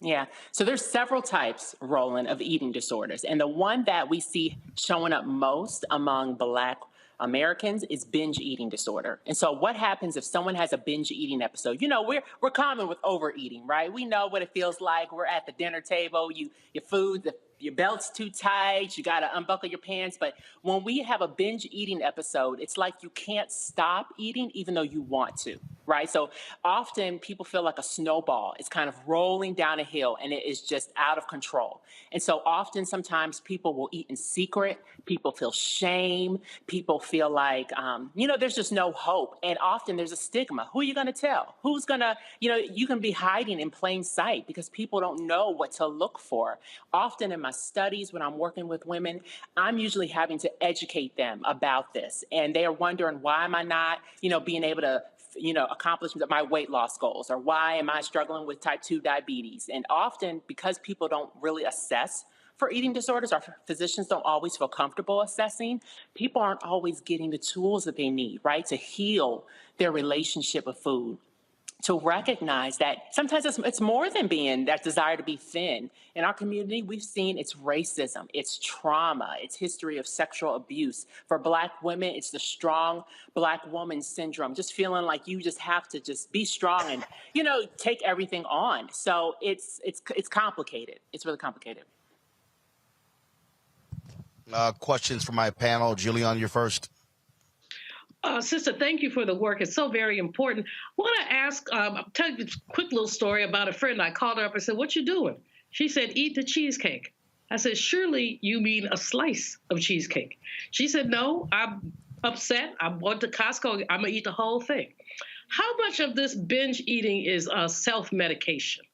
Yeah. So there's several types, Roland, of eating disorders. And the one that we see showing up most among Black Americans is binge eating disorder. And so what happens if someone has a binge eating episode? We're common with overeating, right? We know what it feels like. We're at the dinner table, your food, your belt's too tight, you got to unbuckle your pants. But when we have a binge eating episode, it's like you can't stop eating even though you want to, right? So often people feel like a snowball. It's kind of rolling down a hill and it is just out of control. And so often, sometimes people will eat in secret. People feel shame. People feel like, there's just no hope. And often there's a stigma. Who are you going to tell? Who's going to, you can be hiding in plain sight because people don't know what to look for. Often in my studies, when I'm working with women, I'm usually having to educate them about this. And they are wondering, why am I not, being able to accomplish my weight loss goals, or why am I struggling with type 2 diabetes? And often because people don't really assess for eating disorders, our physicians don't always feel comfortable assessing, people aren't always getting the tools that they need, right, to heal their relationship with food, to recognize that sometimes it's more than being that desire to be thin. In our community, we've seen it's racism, it's trauma, it's history of sexual abuse. For Black women, it's the strong Black woman syndrome, just feeling like you just have to just be strong and, take everything on. So it's complicated. It's really complicated. Questions for my panel. Julian, you're first. Sister, thank you for the work. It's so very important. I want to ask, I'll tell you a quick little story about a friend. I called her up and said, "What you doing?" She said, "Eat the cheesecake." I said, "Surely you mean a slice of cheesecake." She said, "No, I'm upset. I went to Costco. I'm going to eat the whole thing." How much of this binge eating is self-medication?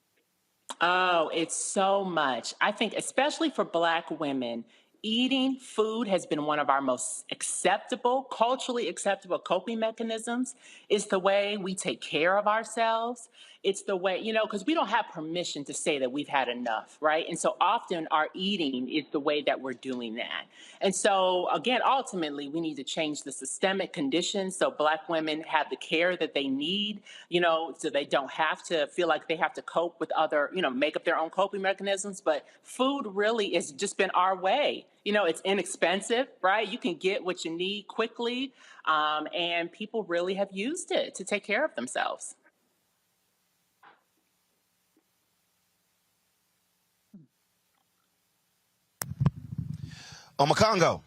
Oh, it's so much. I think especially for Black women, eating food has been one of our most acceptable, culturally acceptable coping mechanisms. It's the way we take care of ourselves. It's the way, because we don't have permission to say that we've had enough, right? And so often our eating is the way that we're doing that. And so, again, ultimately, we need to change the systemic conditions so Black women have the care that they need, so they don't have to feel like they have to cope with other, make up their own coping mechanisms. But food really has just been our way. It's inexpensive, right? You can get what you need quickly, and people really have used it to take care of themselves. Omakongo.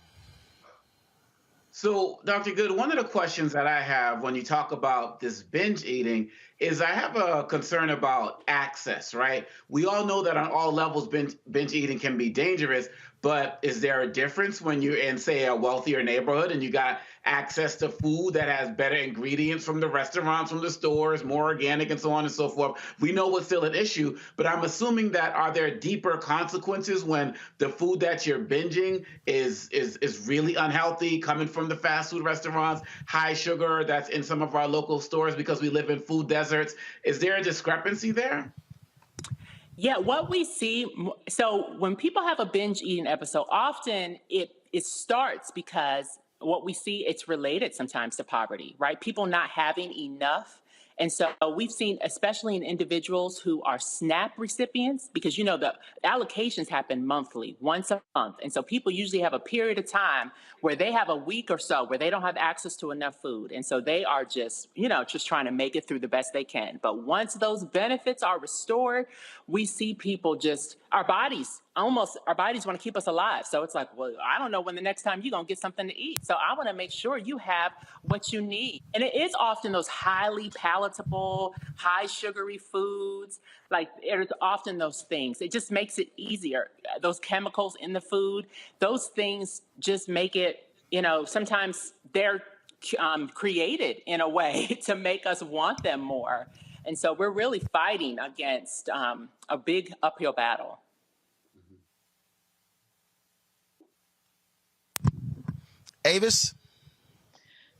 So, Dr. Good, one of the questions that I have when you talk about this binge eating is I have a concern about access, right? We all know that on all levels, binge eating can be dangerous, but is there a difference when you're in, say, a wealthier neighborhood and you got access to food that has better ingredients from the restaurants, from the stores, more organic and so on and so forth? We know it's still an issue, but I'm assuming that are there deeper consequences when the food that you're binging is really unhealthy, coming from the fast food restaurants, high sugar that's in some of our local stores because we live in food deserts? Is there a discrepancy there? Yeah, what we see, so when people have a binge eating episode, often it starts because what we see, it's related sometimes to poverty, right? People not having enough. And so we've seen, especially in individuals who are SNAP recipients, because, you know, the allocations happen monthly, once a month. And so people usually have a period of time where they have a week or so where they don't have access to enough food. And so they are just, you know, just trying to make it through the best they can. But once those benefits are restored, we see people just, our bodies want to keep us alive. So it's like, well, I don't know when the next time you're going to get something to eat. So I want to make sure you have what you need. And it is often those highly palatable, high sugary foods. Like, there's often those things. It just makes it easier. Those chemicals in the food, those things just make it, you know, sometimes they're created in a way to make us want them more. And so we're really fighting against a big uphill battle. Avis?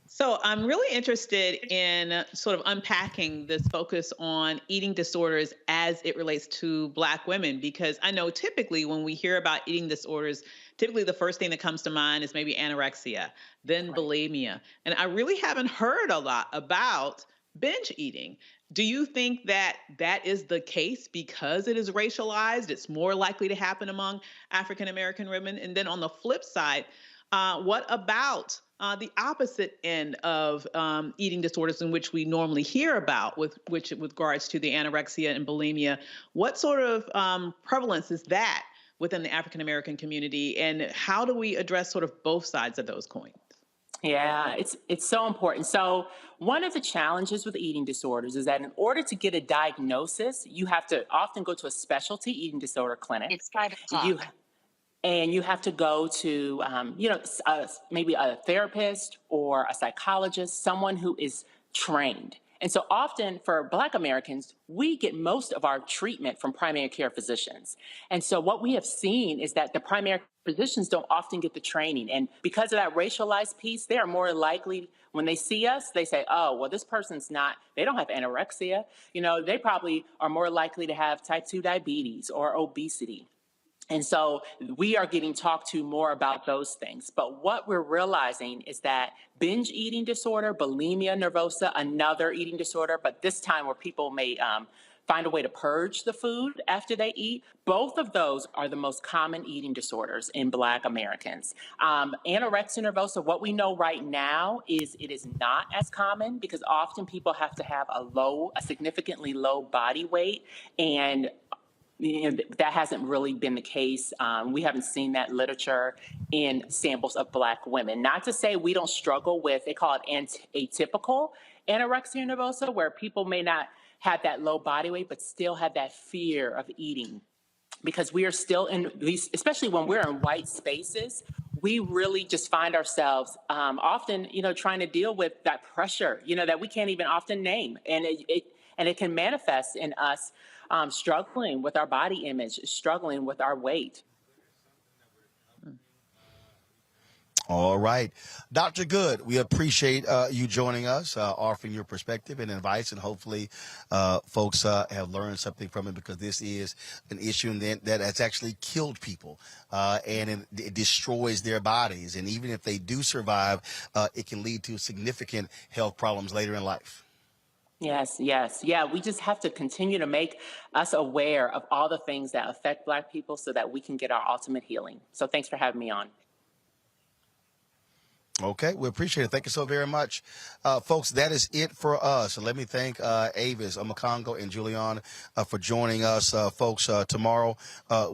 So I'm really interested in sort of unpacking this focus on eating disorders as it relates to Black women, because I know typically when we hear about eating disorders, typically the first thing that comes to mind is maybe anorexia, then bulimia. And I really haven't heard a lot about binge eating. Do you think that that is the case because it is racialized? It's more likely to happen among African American women? And then on the flip side, what about the opposite end of eating disorders in which we normally hear about, with regards to the anorexia and bulimia? What sort of prevalence is that within the African American community, and how do we address sort of both sides of those coins? Yeah, it's so important. So one of the challenges with eating disorders is that in order to get a diagnosis, you have to often go to a specialty eating disorder clinic. It's 5 o'clock. And you have to go to, maybe a therapist or a psychologist, someone who is trained. And so often for Black Americans, we get most of our treatment from primary care physicians. And so what we have seen is that the primary physicians don't often get the training. And because of that racialized piece, they are more likely, when they see us, they say, oh, well, this person's they don't have anorexia. You know, they probably are more likely to have type 2 diabetes or obesity. And so we are getting talked to more about those things. But what we're realizing is that binge eating disorder, bulimia nervosa, another eating disorder, but this time where people may find a way to purge the food after they eat, both of those are the most common eating disorders in Black Americans. Anorexia nervosa, what we know right now is it is not as common because often people have to have a significantly low body weight, and that hasn't really been the case. We haven't seen that literature in samples of Black women. Not to say we don't struggle with, they call it atypical anorexia nervosa, where people may not have that low body weight, but still have that fear of eating. Because we are still in these, especially when we're in white spaces, we really just find ourselves often, trying to deal with that pressure, that we can't even often name. And it can manifest in us struggling with our body image, struggling with our weight. All right. Dr. Good, we appreciate you joining us, offering your perspective and advice, and hopefully folks have learned something from it, because this is an issue that has actually killed people and it destroys their bodies. And even if they do survive, it can lead to significant health problems later in life. Yes. Yeah, we just have to continue to make us aware of all the things that affect Black people so that we can get our ultimate healing. So thanks for having me on. Okay, we appreciate it. Thank you so very much. Folks, that is it for us. So let me thank Avis, Omekongo, and Julian for joining us. Folks, tomorrow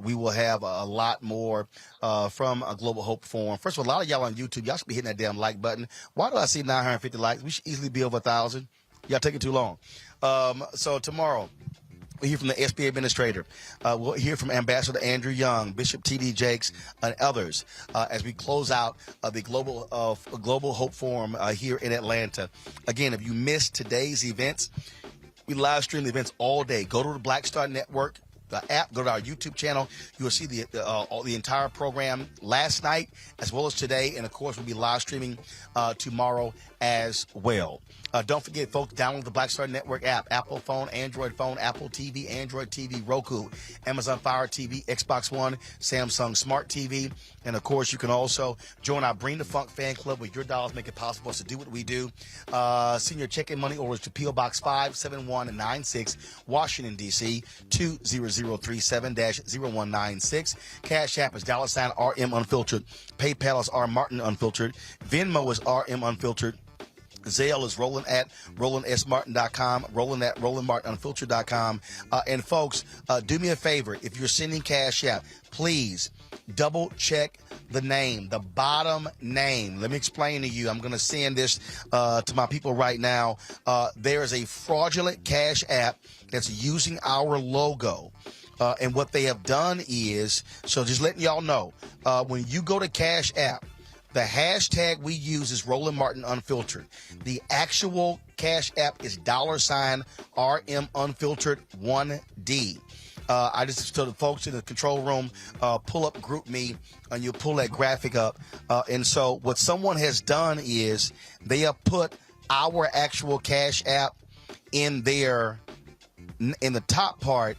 we will have a lot more from a Global Hope Forum. First of all, a lot of y'all on YouTube, y'all should be hitting that damn like button. Why do I see 950 likes? We should easily be over 1,000. Y'all taking too long. So tomorrow, we'll hear from the SBA administrator. We'll hear from Ambassador Andrew Young, Bishop T.D. Jakes, and others as we close out the Global Hope Forum here in Atlanta. Again, if you missed today's events, we live stream the events all day. Go to the Black Star Network app, go to our YouTube channel. You will see the entire program last night as well as today. And, of course, we'll be live streaming tomorrow as well. Don't forget, folks, download the Black Star Network app. Apple phone, Android phone, Apple TV, Android TV, Roku, Amazon Fire TV, Xbox One, Samsung Smart TV. And, of course, you can also join our Bring the Funk fan club where your dollars make it possible for us to do what we do. Send your check and money orders to P.O. Box 57196, Washington, D.C., 20037-0196. Cash App is $RM Unfiltered. PayPal is R Martin Unfiltered. Venmo is RM Unfiltered. Zelle is RolandSMartin.com, RolandMartinUnfiltered.com. And folks, do me a favor. If you're sending Cash App, please double check the name, the bottom name. Let me explain to you. I'm going to send this to my people right now. There is a fraudulent Cash App that's using our logo. And what they have done is, so just letting y'all know, when you go to Cash App, the hashtag we use is Roland Martin Unfiltered. The actual Cash App is $RM Unfiltered 1D. I just told the folks in the control room, pull up Group Me, and you'll pull that graphic up. And so what someone has done is they have put our actual Cash App in the top part,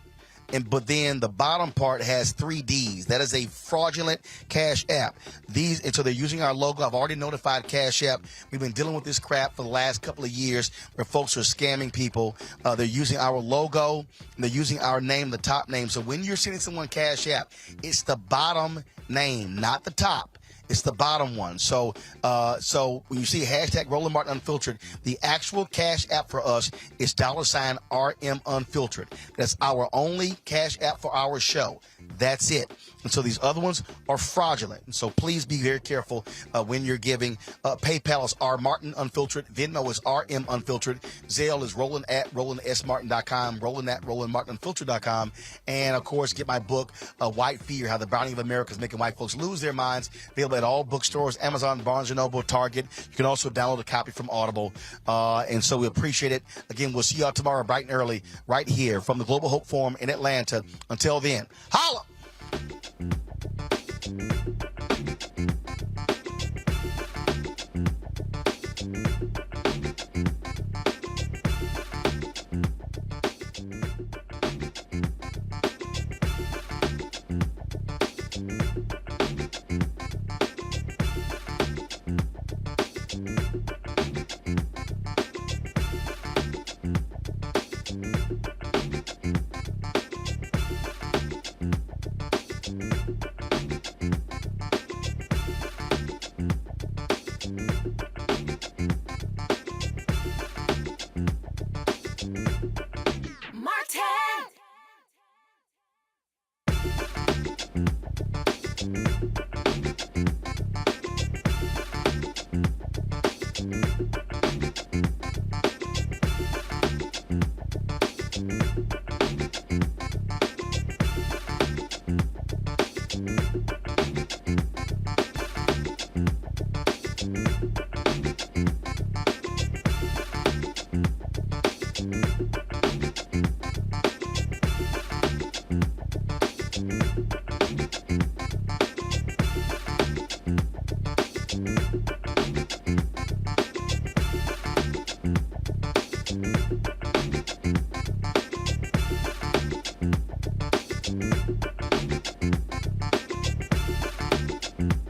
but then the bottom part has 3 Ds. That is a fraudulent Cash App. And so they're using our logo. I've already notified Cash App. We've been dealing with this crap for the last couple of years where folks are scamming people. They're using our logo. They're using our name, the top name. So when you're sending someone Cash App, it's the bottom name, not the top. It's the bottom one. So when you see hashtag Roland Martin Unfiltered, the actual Cash App for us is $RM Unfiltered. That's our only Cash App for our show. That's it. And so these other ones are fraudulent. And so please be very careful when you're giving. PayPal is R Martin Unfiltered. Venmo is RM Unfiltered. Zelle is RolandSMartin.com. RolandMartinUnfiltered.com. And, of course, get my book, White Fear, How the Browning of America is Making White Folks Lose Their Minds. Available at all bookstores, Amazon, Barnes & Noble, Target. You can also download a copy from Audible. And so we appreciate it. Again, we'll see y'all tomorrow bright and early right here from the Global Hope Forum in Atlanta. Until then, holla! Martin!